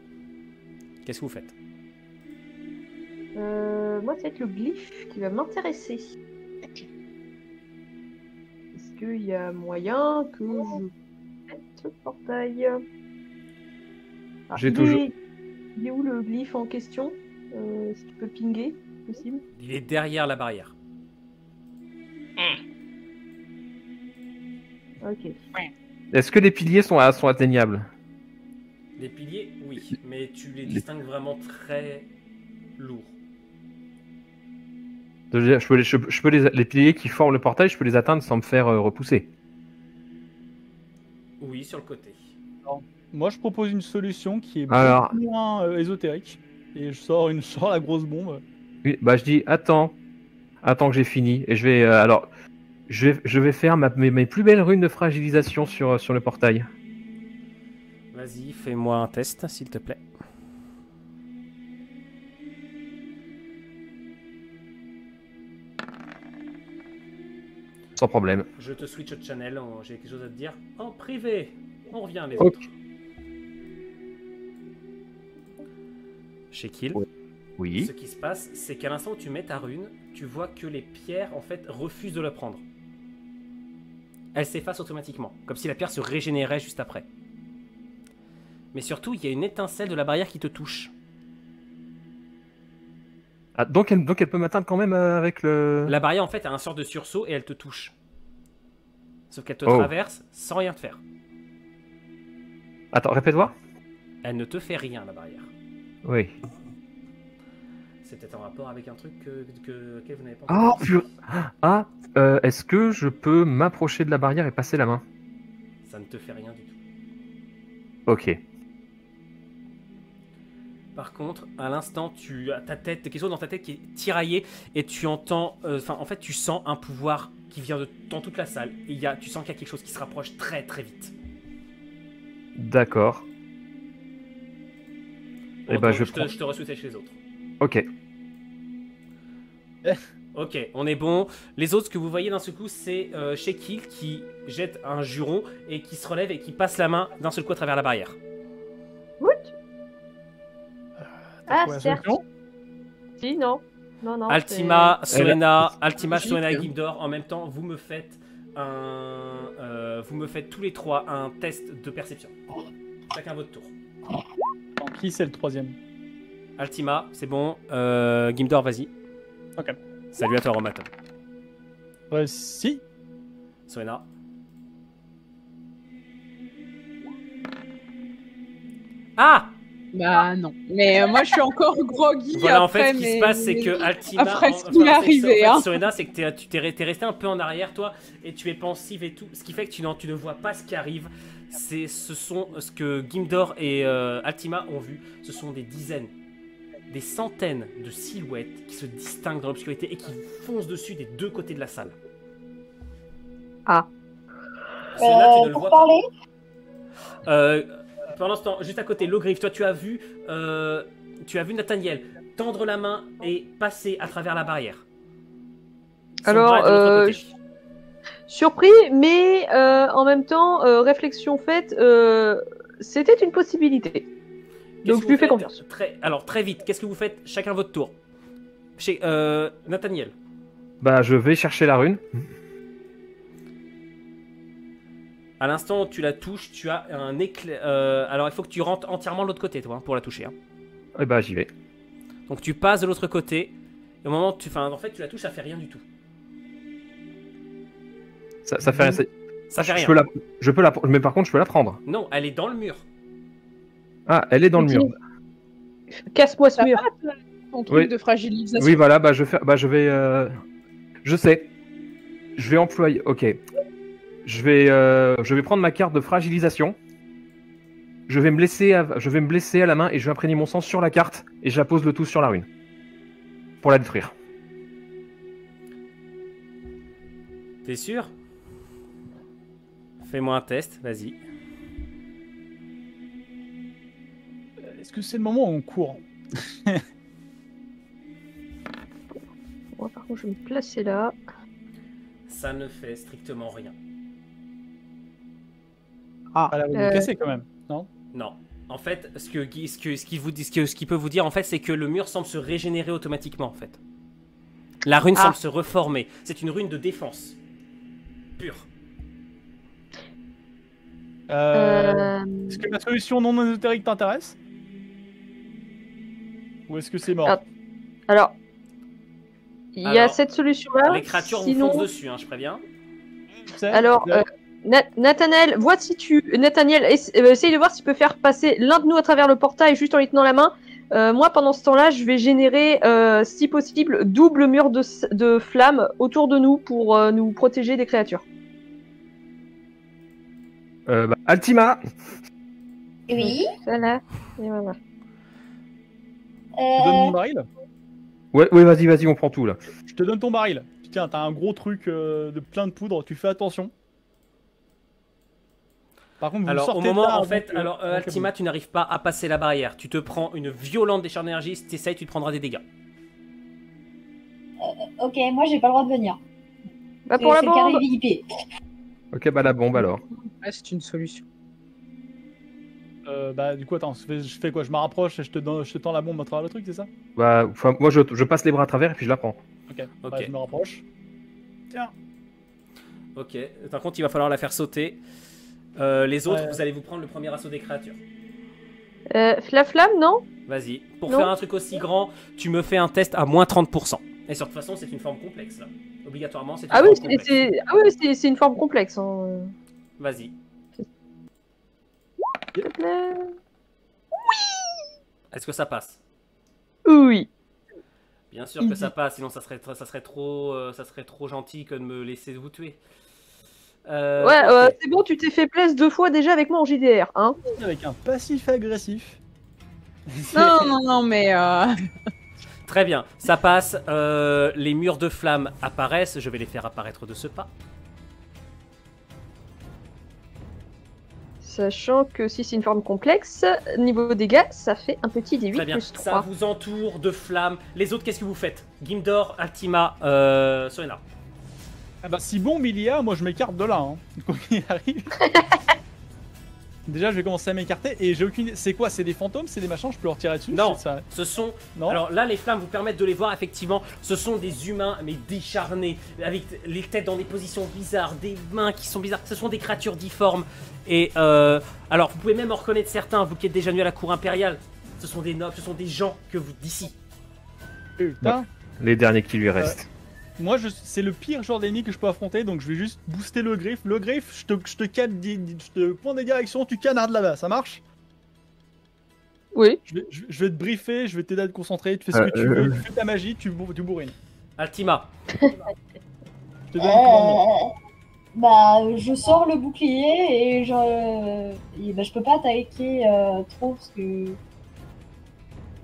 Qu'est-ce que vous faites? Moi, c'est le glyphe qui va m'intéresser. Est-ce qu'il y a moyen que je mette ce portail? Ah, J'ai il toujours- est- Il est où le glyphe en question? Si tu peux pinguer, possible? Il est derrière la barrière. Ok. Est-ce que les piliers sont atteignables? Les piliers, oui, mais tu les distingues vraiment très lourds. Je peux les piliers qui forment le portail, je peux les atteindre sans me faire repousser. Oui, sur le côté. Moi, je propose une solution qui est Alors. beaucoup moins ésotérique. Et je sors la grosse bombe. Oui, bah je dis attends que j'ai fini et je vais je vais faire mes plus belles runes de fragilisation sur le portail. Vas-y, fais-moi un test, s'il te plaît. Sans problème. Je te switch au channel, j'ai quelque chose à te dire en privé. On revient les Ok. autres. Chez Kill, Oui. ce qui se passe, c'est qu'à l'instant où tu mets ta rune, tu vois que les pierres en fait refusent de la prendre. Elles s'effacent automatiquement, comme si la pierre se régénérait juste après. Mais surtout, il y a une étincelle de la barrière qui te touche. Ah, donc elle peut m'atteindre quand même avec le. La barrière en fait a un sort de sursaut et elle te touche. Sauf qu'elle te Oh. traverse sans rien te faire. Attends, répète-moi. Elle ne te fait rien, la barrière. Oui. C'est peut-être en rapport avec un truc auquel vous n'avez pas Ah, entendu. Ah, est-ce que je peux m'approcher de la barrière et passer la main? Ça ne te fait rien du tout. Ok. Par contre, à l'instant, tu as ta tête, quelque chose dans ta tête qui est tiraillé et tu entends, en fait, tu sens un pouvoir qui vient dans toute la salle. Et tu sens qu'il y a quelque chose qui se rapproche très très vite. D'accord. Bon, Eh ben, je je prends... te reswitch chez les autres. Ok. Ok, on est bon. Les autres, ce que vous voyez d'un seul coup, c'est Shekil qui jette un juron et qui se relève et qui passe la main d'un seul coup à travers la barrière. What? T'as Ah, trouvé la certes. solution Si, non. Non, Altima, Soena, logique, hein. Gimdor, en même temps, vous me faites tous les trois un test de perception. Chacun votre tour. Attends, qui c'est le troisième? Altima, c'est bon. Gimdor, vas-y. Ok. Salut à toi, Romaton. Si. Soena. Ah! Bah non. Mais moi, je suis encore groggy. Voilà, en après, fait, ce qui se passe, c'est que Altima. après ce qui m'est arrivé, hein. Soena, c'est que t'es resté un peu en arrière, toi, et tu es pensive et tout. Ce qui fait que tu ne vois pas ce qui arrive. Ce que Gimdor et Altima ont vu. Ce sont des dizaines, des centaines de silhouettes qui se distinguent dans l'obscurité et qui foncent dessus des deux côtés de la salle. Ah. Soena, tu ne le Pour vois parler, pas. Pendant ce temps, juste à côté, Logrif, toi tu as vu Nathaniel tendre la main et passer à travers la barrière. Son Alors, bras est de l'autre côté. surpris, mais en même temps, réflexion faite, c'était une possibilité. Qu'est-ce Donc que je lui vous fais faites confiance. Alors très vite, qu'est-ce que vous faites chacun votre tour? Chez Nathaniel. Bah, je vais chercher la rune. À l'instant où tu la touches, tu as un éclair. Alors il faut que tu rentres entièrement de l'autre côté, toi, pour la toucher. Hein. Eh bah, j'y vais. Donc tu passes de l'autre côté. Et au moment où tu la touches, ça fait rien du tout. Ça fait rien. Ça fait rien. Mais par contre, je peux la prendre. Non, elle est dans le mur. Ah, elle est dans le mur. Casse-moi ce mur. Ton truc Oui. de fragilisation. Oui, voilà, bah, je vais. Je sais. Je vais employer. Ok. Je vais prendre ma carte de fragilisation. Je vais me blesser à la main et je vais imprégner mon sang sur la carte et je la pose le tout sur la rune. Pour la détruire. T'es sûr? Fais-moi un test, vas-y. Est-ce que c'est le moment où on court? Moi, par contre, je vais me placer là. Ça ne fait strictement rien. Ah, elle va nous casser quand même, non? Non. En fait, ce qu'il peut vous dire, en fait, c'est que le mur semble se régénérer automatiquement, en fait. La rune semble se reformer. C'est une rune de défense. Pure. Est-ce que la solution non ésotérique t'intéresse? Ou est-ce que c'est mort? Alors, il y a Alors, cette solution-là. Les créatures sinon... vous foncent dessus, hein, je préviens. Alors, Nathaniel, Nathaniel, essaye de voir s'il peut faire passer l'un de nous à travers le portail juste en lui tenant la main. Moi, pendant ce temps-là, je vais générer, si possible, double mur de flammes autour de nous pour nous protéger des créatures. Altima. oui. Voilà. Et voilà. Je te donne mon baril? Ouais, vas-y, on prend tout là. Je te donne ton baril. Tiens, t'as un gros truc de plein de poudre, tu fais attention. Par contre, vous Alors, au sortez moment, de là en avant fait, que- alors, Altima, tu n'arrives pas à passer la barrière. Tu te prends une violente décharge d'énergie. Si t'essayes, tu te prendras des dégâts. Ok, moi j'ai pas le droit de venir. Bah, pour la C'est le carré bombe. VIP. Ok, bah la bombe alors. Ouais, c'est une solution. Bah, du coup, attends, je fais quoi? Je me rapproche et je te tends la bombe à travers le truc, c'est ça? Bah, enfin, moi je passe les bras à travers et puis je la prends. Ok, Ok. Bah, je me rapproche. Tiens. Ok. Par contre, il va falloir la faire sauter. Les autres, Ouais. vous allez vous prendre le premier assaut des créatures. La flamme, non? Vas-y. Pour Non. faire un truc aussi grand, tu me fais un test à moins 30%. Et sur toute façon, c'est une forme complexe, là. Obligatoirement, c'est une Ah oui, forme complexe. c'est une forme complexe. Hein. Vas-y. S'il te plaît. Est-ce que ça passe? Oui. Bien sûr que ça passe, sinon ça serait trop gentil que de me laisser vous tuer. Ok. C'est bon, tu t'es fait plaisir 2 fois déjà avec moi en JDR, hein. Avec un passif agressif. Non, mais Très bien, ça passe. Les murs de flammes apparaissent. Je vais les faire apparaître de ce pas. Sachant que si c'est une forme complexe, niveau dégâts, ça fait un petit D8 Très bien, plus ça 3. vous entoure de flammes. Les autres, qu'est-ce que vous faites? Gimdor, Altima, Sorena. Ah bah si bombe il y a, moi je m'écarte de là, hein. Quoi qu'il arrive. Déjà je vais commencer à m'écarter et j'ai aucune... C'est quoi? C'est des fantômes? C'est des machins? Je peux leur tirer dessus? Non, Ça... ce sont... Non. Alors là, les flammes vous permettent de les voir, effectivement. Ce sont des humains, mais décharnés, avec les têtes dans des positions bizarres, des mains qui sont bizarres. Ce sont des créatures difformes. Et alors, vous pouvez même en reconnaître certains, vous qui êtes déjà venus à la cour impériale. Ce sont des nobles, ce sont des gens que vous d'ici. Putain. Les derniers qui lui restent. Moi c'est le pire genre d'ennemi que je peux affronter, donc je vais juste booster le griffe. Le griffe, je te pointe des directions, tu canardes là-bas, ça marche? Oui. Je vais te briefer, je vais t'aider à te concentrer, tu fais ce que tu veux, tu fais ta magie, tu bourrines. Altima. Je te donne le commandement. Bah, je sors le bouclier et je peux pas attaquer trop parce que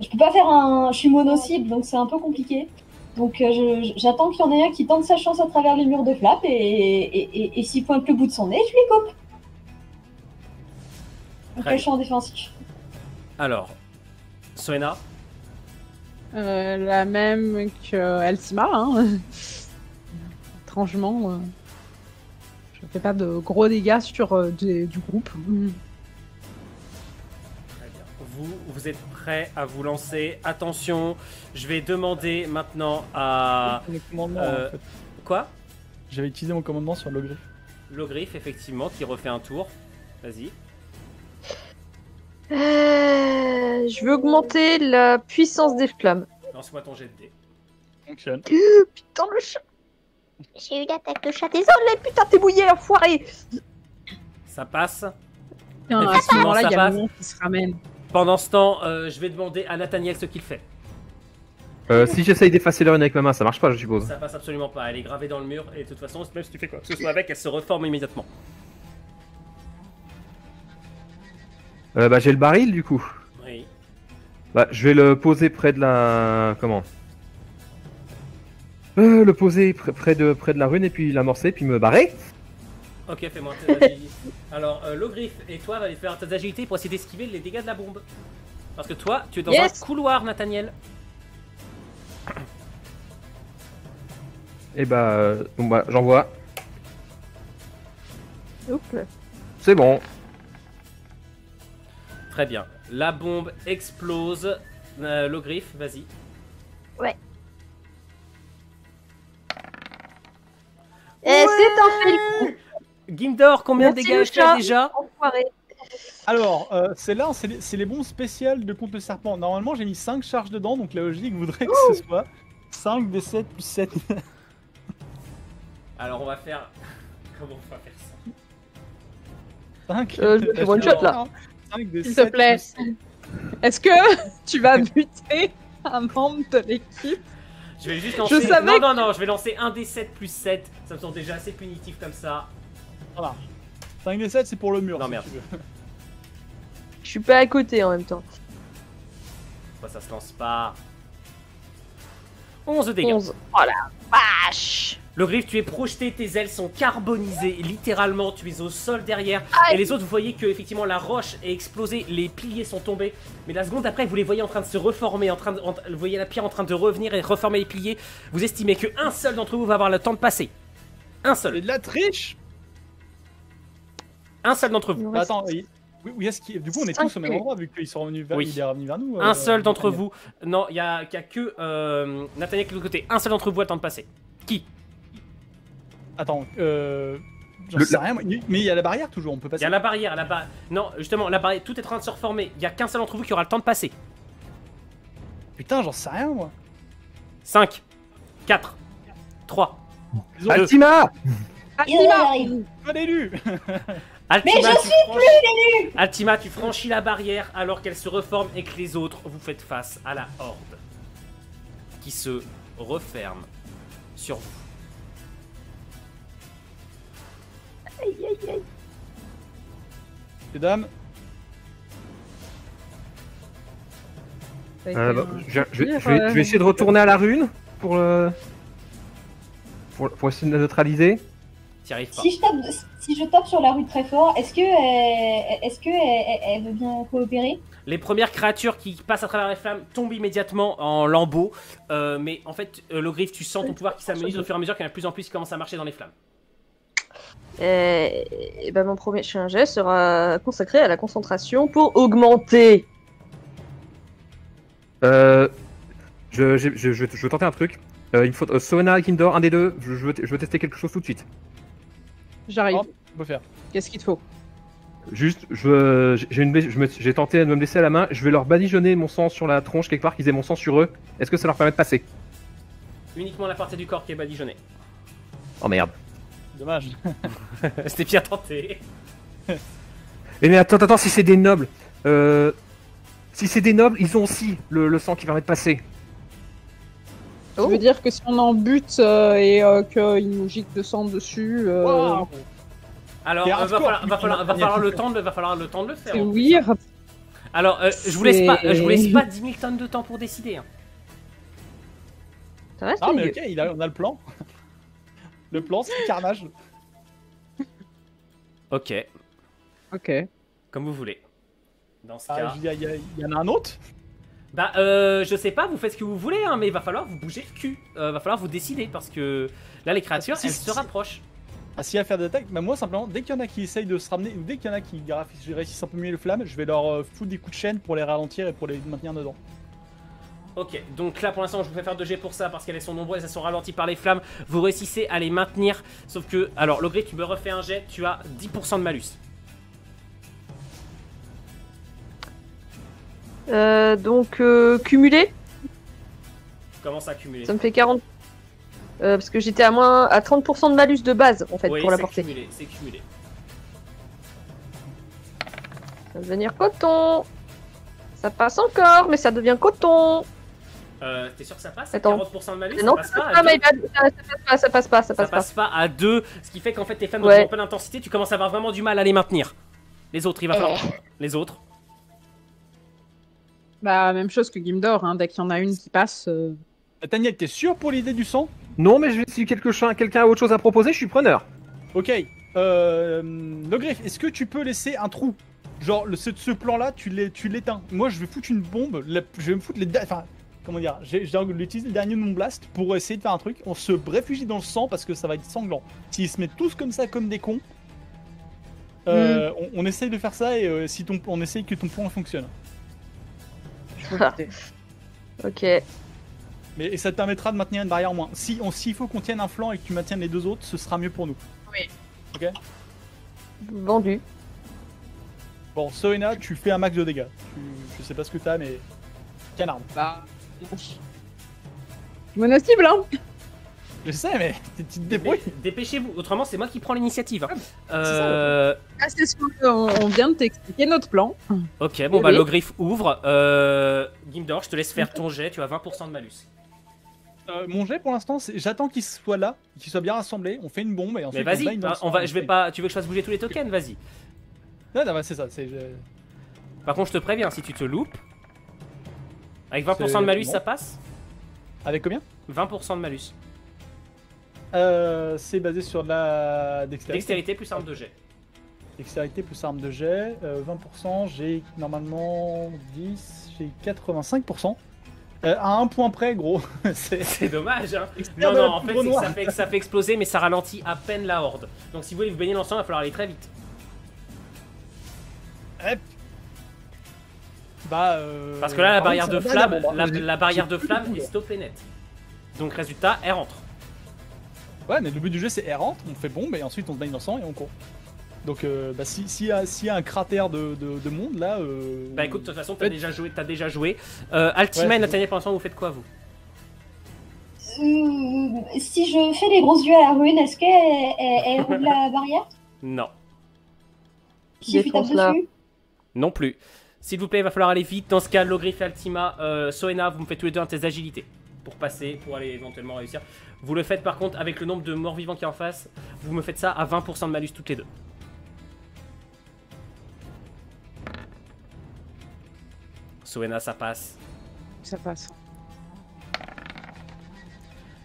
je peux pas faire un. Je suis mono-cible donc c'est un peu compliqué. Donc j'attends qu'il y en ait un qui tente sa chance à travers les murs de flappe et s'il pointe le bout de son nez, je lui coupe. Donc là, je suis en défensif. Alors, Sorena. la même que Altima, hein. Étrangement, je fais pas de gros dégâts sur du groupe. Très bien. Vous êtes prêts à vous lancer. Attention, je vais demander maintenant à... Le commandement, en fait. Quoi? J'avais utilisé mon commandement sur le griffe. L'ogriffe, effectivement, qui refait un tour. Vas-y. Je veux augmenter la puissance des flammes. Lance-moi ton jet de dés. Fonctionne. Putain, le chat. J'ai eu l'attaque de chat. Désolé, putain, t'es bouillé, enfoiré. Ça passe. Putain, à ce Effectivement, moment-là, ça il y a passe. le monde qui se ramène. Pendant ce temps, je vais demander à Nathaniel ce qu'il fait. Si j'essaye d'effacer la rune avec ma main, ça marche pas, je suppose. Ça passe absolument pas. Elle est gravée dans le mur et de toute façon, même si tu fais quoi que ce soit avec, elle se reforme immédiatement. Bah j'ai le baril du coup. Oui. Bah je vais le poser près de la... Comment? Le poser près de la rune et puis l'amorcer puis me barrer. Ok, fais-moi tes agilités. Alors, l'ogriffe et toi, va aller faire tes agilités pour essayer d'esquiver les dégâts de la bombe. Parce que toi, tu es dans un couloir, Nathaniel. Et bah, bon bah j'envoie. Oups. C'est bon. Très bien. La bombe explose. L'ogriffe, vas-y. Ouais. C'est un fait le coup. Gimdor, combien de Merci, dégâts le tu as chat. déjà? Enfoiré. Alors, c'est les bombes spéciales de contre le serpent. Normalement, j'ai mis 5 charges dedans, donc la logique voudrait que ce soit 5 des 7 plus 7. Alors, on va faire... Comment on va faire ça? 5 je fais one shot, là. 5 des S'il 7 te plaît. plus 7. Est-ce que tu vas buter un membre de l'équipe? Je vais juste lancer... savais Non, je vais lancer un des 7 plus 7. Ça me semble déjà assez punitif comme ça. Voilà. 5 des 7, c'est pour le mur. Non, si merde. tu veux. Je suis pas à côté en même temps. Pourquoi ça se lance pas? 11 dégâts. 11. Oh la vache. Le griffe, tu es projeté, tes ailes sont carbonisées, littéralement, tu es au sol derrière. Et les autres, vous voyez que effectivement la roche est explosée, les piliers sont tombés. Mais la seconde après, vous les voyez en train de se reformer, vous voyez la pierre en train de revenir et reformer les piliers. Vous estimez qu'un seul d'entre vous va avoir le temps de passer. Un C'est seul. de la triche. Un seul d'entre vous. Bah, attends, oui, est-ce qu'il... Du coup, on est tous au même endroit vu qu'il est revenu vers nous. Un seul d'entre vous. Non, il y a que Nathaniel qui est de l'autre côté. Un seul d'entre vous a le temps de passer. Qui? Attends, j'en sais rien, mais il y a la barrière toujours, on peut Il passer. y a la barrière, Non, justement, la barrière, tout est en train de se reformer. Il y a qu'un seul d'entre vous qui aura le temps de passer. Putain, j'en sais rien, moi. 5, 4, 3. Les autres, Altima! Il arrive. pas d'élu. Altima, je suis plus Altima, tu franchis la barrière alors qu'elle se reforme et que les autres, vous faites face à la horde qui se referme sur vous. Aïe, aïe, aïe. Mesdames, Je vais essayer de retourner à la rune pour essayer de la neutraliser. T'y arrives pas. Si je tape sur la rue très fort, est-ce que elle veut bien coopérer? Les premières créatures qui passent à travers les flammes tombent immédiatement en lambeaux. Mais en fait, Logriffe, tu sens ton pouvoir qui s'amenuise au fur et à mesure qu'il y en a de plus en plus qui commencent à marcher dans les flammes. Et ben mon premier jet sera consacré à la concentration pour augmenter. Je veux tenter un truc. Il me faut Sona et Kindor, un des deux. Je veux tester quelque chose tout de suite. J'arrive. hop, on peut faire. Qu'est-ce qu'il te faut? Juste, j'ai tenté de me laisser à la main. Je vais leur badigeonner mon sang sur la tronche quelque part, qu'ils aient mon sang sur eux. Est-ce que ça leur permet de passer? Uniquement la partie du corps qui est badigeonnée. Oh merde. Dommage. C'était bien tenté. Mais attends, si c'est des nobles. Si c'est des nobles, ils ont aussi le sang qui permet de passer. Ça veut dire que si on en bute et qu'il nous gicle de sang dessus, Wow. Alors, T'es va hardcore, falloir le temps de le faire. c'est weird. Alors, je vous laisse pas 10 000 tonnes de temps pour décider. Hein. Ça reste Ah, mais milieu. ok, on a le plan. Le plan, c'est le carnage. Ok, Ok. comme vous voulez. Dans ce cas... Il y en a un autre? Bah, je sais pas, vous faites ce que vous voulez, hein, mais il va falloir vous bouger le cul. Va falloir vous décider, parce que là, les créatures, Si, elles si, se si. rapprochent. Ah, s'il y a à faire des attaques, bah moi simplement, dès qu'il y en a qui essayent de se ramener, ou dès qu'il y en a qui réussissent un peu mieux les flammes, je vais leur foutre des coups de chaîne pour les ralentir et pour les maintenir dedans. Ok, donc là pour l'instant je vous fais faire 2 jets pour ça parce qu'elles sont nombreuses, elles sont ralenties par les flammes. Vous réussissez à les maintenir, sauf que, alors Logré, tu me refais un jet, tu as 10% de malus. Donc cumulé, Comment ça cumuler? ça me fait 40. Parce que j'étais à 30% de malus de base en fait Oui, pour la c'est portée. cumulé, c'est cumulé. Ça va devenir coton. Ça passe encore, mais ça devient coton. T'es sûr que ça passe? Attends. 40% de malus, Non, ça passe pas à ça deux. passe pas, ça passe pas, ça Ça passe pas. passe pas à 2, ce qui fait qu'en fait tes flammes Ouais. ont pas d'intensité, tu commences à avoir vraiment du mal à les maintenir. Les autres, il va falloir... Les autres. Bah, même chose que Gimdor, hein, dès qu'il y en a une qui passe. Nathaniel, t'es sûr pour l'idée du sang? Non, mais si quelqu'un a autre chose à proposer, je suis preneur. Ok. Le greffe, est-ce que tu peux laisser un trou? Genre, ce plan-là, tu l'éteins. Moi, je vais foutre une bombe. Je vais me foutre enfin, comment dire? J'ai utilisé le dernier de mon blast pour essayer de faire un truc. On se réfugie dans le sang parce que ça va être sanglant. S'ils se mettent tous comme ça, comme des cons, on essaye de faire ça et on essaye que ton plan fonctionne. Ok. Et ça te permettra de maintenir une barrière en moins. S'il faut qu'on tienne un flanc et que tu maintiennes les deux autres, ce sera mieux pour nous. Oui. Ok. Vendu. Bon, Soena, tu fais un max de dégâts. Je sais pas ce que t'as, mais canard. Bah. Mono-cible, hein. Je sais, mais tu te débrouilles. Dépêchez-vous, autrement c'est moi qui prends l'initiative. Hein. Ah, c'est sûr qu'on vient de t'expliquer notre plan. Ok, bon bah Oui. Logriffe ouvre. Gimdor, je te laisse faire ton jet, tu as 20% de malus. Mon jet pour l'instant, c'est j'attends qu'il soit là, qu'il soit bien rassemblé. On fait une bombe et ensuite Mais vas-y, baigne dans le sang, je vais pas. Tu veux que je fasse bouger tous les tokens? Vas-y. Non, non, c'est ça. Par contre, je te préviens, si tu te loupes, avec 20% de malus, bon. ça passe? Avec combien? 20% de malus. C'est basé sur de la dextérité. Dextérité plus arme de jet. Dextérité plus arme de jet. 20%, j'ai normalement 10, j'ai 85%. À un point près, gros. C'est dommage, hein. Expert Non, de non, la en fait, poudre c'est noire. que ça fait exploser, mais ça ralentit à peine la horde. Donc si vous voulez vous baigner dans le sang, il va falloir aller très vite. Bah, Parce que là, la par barrière contre, de c'est flamme, la bombe, hein. la barrière de J'ai plus flamme de est pouls, stoppée net. Donc résultat, elle rentre. Ouais, mais le but du jeu c'est elle rentre, on fait bombe et ensuite on se baigne dans le sang et on court. Donc bah, s'il y a un cratère de monde là. Bah écoute, de toute façon, t'as Ouais. déjà joué. Altima Ouais, et c'est Nathaniel, pour l'instant, vous faites quoi, vous? Si je fais les gros yeux à la rune, est-ce qu'elle roule la barrière? Non. Qui lui tape Défonce là. dessus. Non plus. S'il vous plaît, il va falloir aller vite. Dans ce cas, Logrif et Altima, Soena, vous me faites tous les deux un test d'agilité pour passer, pour aller éventuellement réussir. Vous le faites par contre avec le nombre de morts vivants qui est en face. Vous me faites ça à 20% de malus toutes les deux. Soena, ça passe. Ça passe.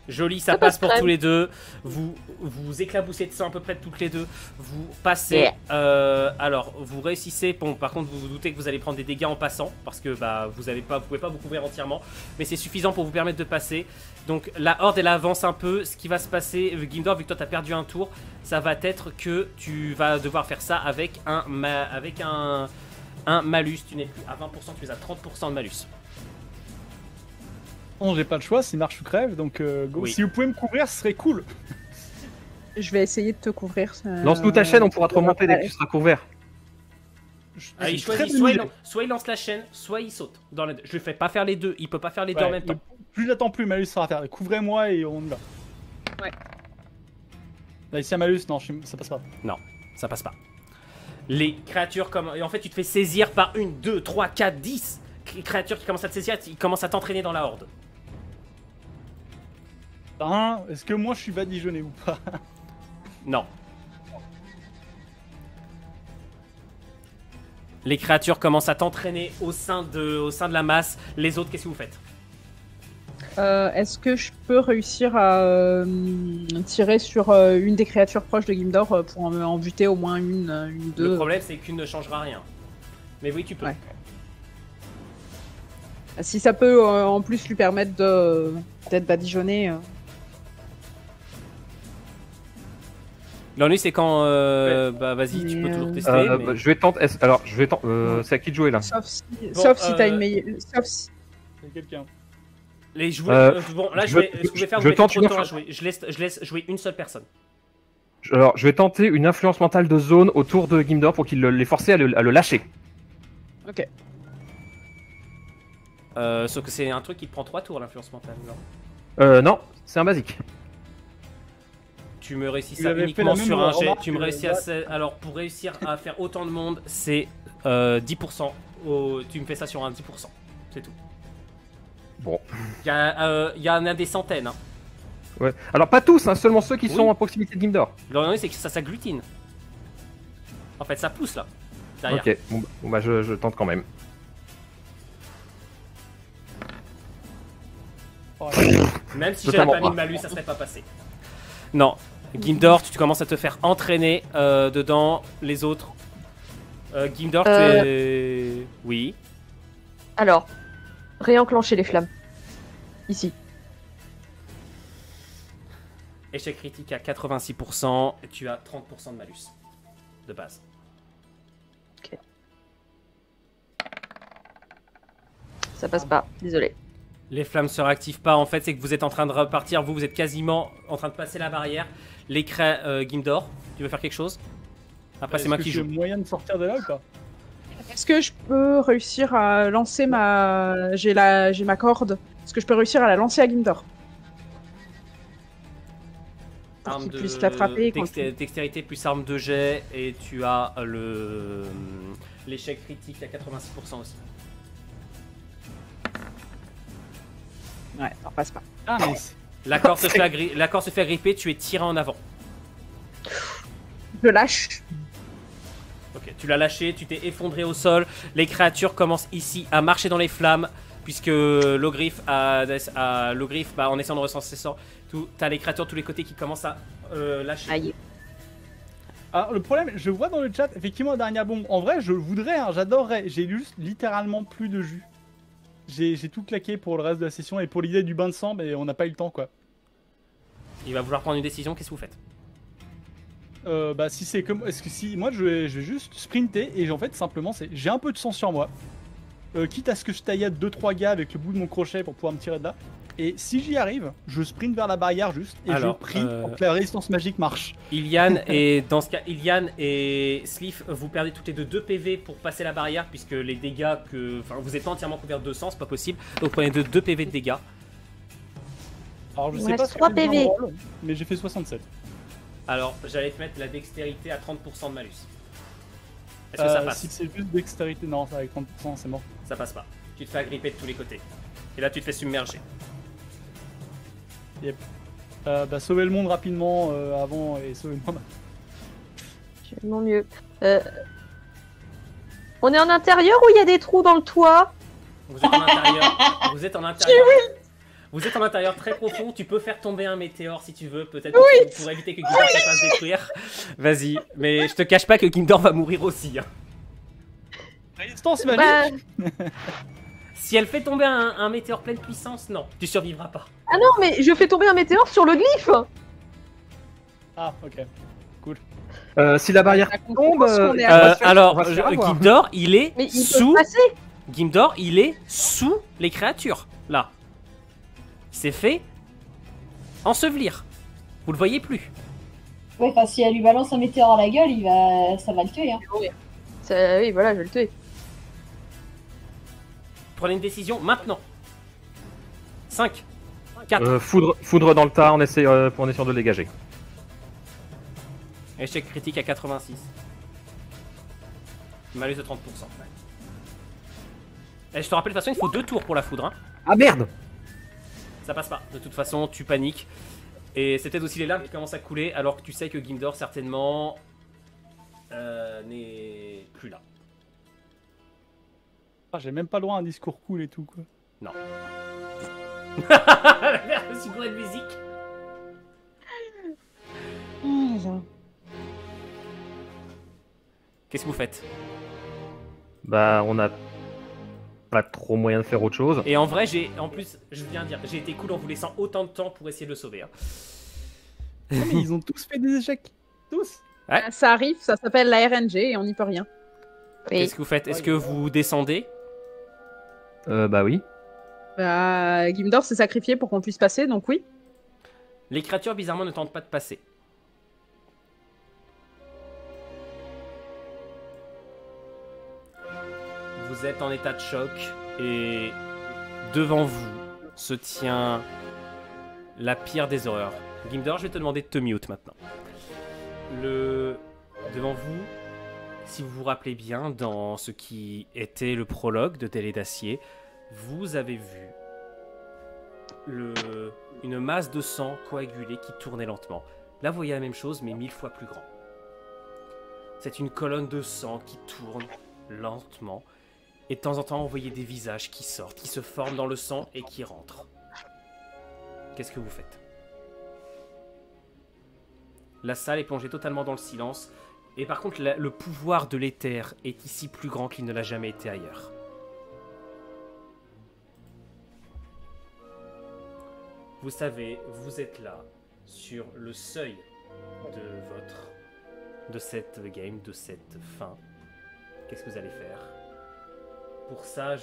Joli, ça Ça passe passe pour crème. tous les deux. Vous éclaboussez de sang à peu près toutes les deux. Vous passez. Yeah. Alors, vous réussissez. Bon, par contre, vous vous doutez que vous allez prendre des dégâts en passant parce que bah vous pouvez pas vous couvrir entièrement, mais c'est suffisant pour vous permettre de passer. Donc la horde elle avance un peu. Ce qui va se passer, Gimdor, vu que toi t'as perdu un tour, ça va être que tu vas devoir faire ça avec un malus. Tu n'es plus à 20%, tu es à 30% de malus. Bon, j'ai pas le choix, c'est marche ou crève, donc go. Oui. Si vous pouvez me couvrir, ce serait cool. Je vais essayer de te couvrir. Lance-nous ta chaîne, on pourra te remonter dès que tu seras couvert. Ah, il C'est très choisit, bonne idée. soit il lance la chaîne, soit il saute. Dans les deux. Je lui fais pas faire les deux, il peut pas faire les deux en Ouais, même temps. Plus j'attends, plus malus sera à faire. Couvrez-moi et on y va. Ouais. Là, ici, un malus, non, ça passe pas. Non, ça passe pas. Les créatures comme. Et en fait, tu te fais saisir par 1, 2, 3, 4, 10 créatures qui commencent à te saisir, ils commencent à t'entraîner dans la horde. Est-ce que moi je suis badigeonné ou pas? Non. Les créatures commencent à t'entraîner au sein de la masse. Les autres, qu'est-ce que vous faites? Est-ce que je peux réussir à tirer sur une des créatures proches de Gimdor pour en buter au moins une deux? Le problème, c'est qu'une ne changera rien. Mais oui, tu peux. Ouais. Si ça peut en plus lui permettre d'être badigeonné. L'ennui, c'est quand. Bah, vas-y, tu peux toujours tester. Mais... Je vais tenter. Alors, c'est à qui de jouer là? Sauf si, Bon, sauf si t'as une meilleure. Sauf si. C'est quelqu'un. Les joueurs. Bon, là, je vais faire. je Vous tente trop de une temps à info- jouer. Je laisse jouer une seule personne. Alors, je vais tenter une influence mentale de zone autour de Gimdor pour qu'il les forcer à le lâcher. Ok. Sauf que c'est un truc qui te prend 3 tours, l'influence mentale. Non. Non, c'est un basique. Tu me réussis Tu ça avais fait uniquement la même sur un jet. remarque Tu me que réussis là- Alors, pour réussir à faire autant de monde, c'est 10%. Tu me fais ça sur un 10%. C'est tout. Bon. Il y en a des centaines. Hein. Ouais. Alors, pas tous, hein, seulement ceux qui Oui. sont à proximité de Gimdor. L'ennui, c'est que ça s'agglutine. En fait, ça pousse là. Derrière. Ok, bon, bah je tente quand même. Oh, Même si j'avais Totalement pas mis de malus, ça serait pas passé. Non. Gimdor, tu commences à te faire entraîner dedans. Les autres. Gimdor, tu es. Oui. Alors, réenclencher les flammes. Ici. Échec critique à 86%. Et tu as 30% de malus. De base. Ça passe pas, désolé. Les flammes se réactivent pas. En fait, c'est que vous êtes en train de repartir. Vous êtes quasiment en train de passer la barrière. Les Gimdor, tu veux faire quelque chose? Après, c'est moi qui Est-ce que joue. j'ai moyen de sortir de là ou pas? Est-ce que je peux réussir à lancer ma. J'ai ma corde. Est-ce que je peux réussir à la lancer à Gimdor? Pour Arme qu'il de puisse l'attraper. quand dextérité plus arme de jet. Et tu as l'échec critique à 86% aussi. Ouais, ça passe pas. Ah, mais L'accord se fait agripper. Tu es tiré en avant. Je lâche. Ok, tu l'as lâché, tu t'es effondré au sol. Les créatures commencent ici à marcher dans les flammes, puisque l'ogriffe en essayant de recenser ça, t'as les créatures de tous les côtés qui commencent à lâcher. Aïe. Alors, le problème, je vois dans le chat, effectivement, la dernière bombe. En vrai, je voudrais, hein, j'adorerais. J'ai juste littéralement plus de jus. J'ai tout claqué pour le reste de la session et pour l'idée du bain de sang, mais on n'a pas eu le temps, quoi. Il va vouloir prendre une décision, qu'est-ce que vous faites? Bah, si c'est comme. Est-ce que si. Moi, je vais juste sprinter et en fait, simplement, j'ai un peu de sang sur moi. Quitte à ce que je taillade 2-3 gars avec le bout de mon crochet pour pouvoir me tirer de là. Et si j'y arrive, je sprint vers la barrière juste et Alors, je prie pour que la résistance magique marche. Ilian et dans ce cas, Ilian et Sliff, vous perdez toutes les deux 2 PV pour passer la barrière, puisque les dégâts Enfin, vous êtes pas entièrement couvert de sang, c'est pas possible. Donc prenez 2 PV de dégâts. Alors, je Il sais me pas reste ce que 3 j'ai besoin PV. de roll, mais j'ai fait 67. Alors, j'allais te mettre la dextérité à 30% de malus. Est-ce que ça passe? Si c'est juste dextérité, non, ça avec 30%, c'est mort. Ça passe pas. Tu te fais agripper de tous les côtés. Et là, tu te fais submerger. Sauver le monde rapidement avant et sauver le monde. Je fais de mon mieux. On est en intérieur ou il y a des trous dans le toit? Vous êtes en intérieur. Vous êtes en intérieur. Vous êtes en intérieur très profond. Tu peux faire tomber un météore si tu veux, peut-être pour éviter que Gimdor se fasse détruire. Vas-y, mais je te cache pas que Gimdor va mourir aussi. Hein. Résistance magique. Si elle fait tomber un météore pleine puissance, non, tu survivras pas. Ah non, mais je fais tomber un météore sur le glyphe. Ah, ok. Cool. Si la barrière tombe, alors, Gimdor, il est Mais il sous. peut passer. Gimdor, il est sous les créatures, là. Il s'est fait ensevelir. Vous le voyez plus. Ouais, enfin, si elle lui balance un météore à la gueule, ça va le tuer. Hein. Oui, voilà, je vais le tuer. Prenez une décision maintenant. 5, 4. Foudre dans le tas, on est sûr de le dégager. Échec critique à 86. Malus de 30%. Et je te rappelle, de toute façon, il faut 2 tours pour la foudre. Hein. Ah merde! Ça passe pas. De toute façon, tu paniques. Et c'est peut-être aussi les larmes qui commencent à couler, alors que tu sais que Gimdor, certainement, n'est plus là. Ah, j'ai même pas le droit à un discours cool et tout, quoi. Non. La merde, je suis bourré de musique. Qu'est-ce que vous faites? Bah, on a pas trop moyen de faire autre chose. Et en vrai, en plus, je viens de dire, j'ai été cool en vous laissant autant de temps pour essayer de le sauver. Hein. Ah, mais ils ont tous fait des échecs. Tous. Ouais. Ça arrive, ça s'appelle la RNG et on n'y peut rien. Qu'est-ce que vous faites? Est-ce que vous descendez? Bah oui. Gimdor s'est sacrifié pour qu'on puisse passer, donc oui. Les créatures, bizarrement, ne tentent pas de passer. Vous êtes en état de choc et devant vous se tient la pire des horreurs. Gimdor, je vais te demander de te mute maintenant. Devant vous, si vous vous rappelez bien, dans ce qui était le prologue de Délai d'Acier, vous avez vu une masse de sang coagulé qui tournait lentement. Là, vous voyez la même chose, mais 1000 fois plus grand. C'est une colonne de sang qui tourne lentement. Et de temps en temps, vous voyez des visages qui sortent, qui se forment dans le sang et qui rentrent. Qu'est-ce que vous faites? La salle est plongée totalement dans le silence. Et par contre, le pouvoir de l'éther est ici plus grand qu'il ne l'a jamais été ailleurs. Vous savez, vous êtes là, sur le seuil de cette game, de cette fin. Qu'est-ce que vous allez faire? Pour ça,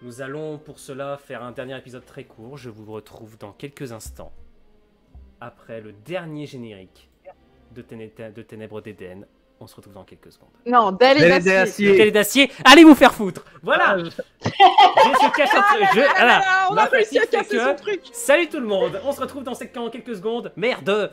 nous allons pour cela faire un dernier épisode très court. Je vous retrouve dans quelques instants. Après le dernier générique de Ténèbres d'Éden. On se retrouve dans quelques secondes. Non, Délai d'Acier. Allez vous faire foutre. Voilà. Je cache un truc. On a réussi à casser son truc. Salut tout le monde. On se retrouve dans quelques secondes. Merde.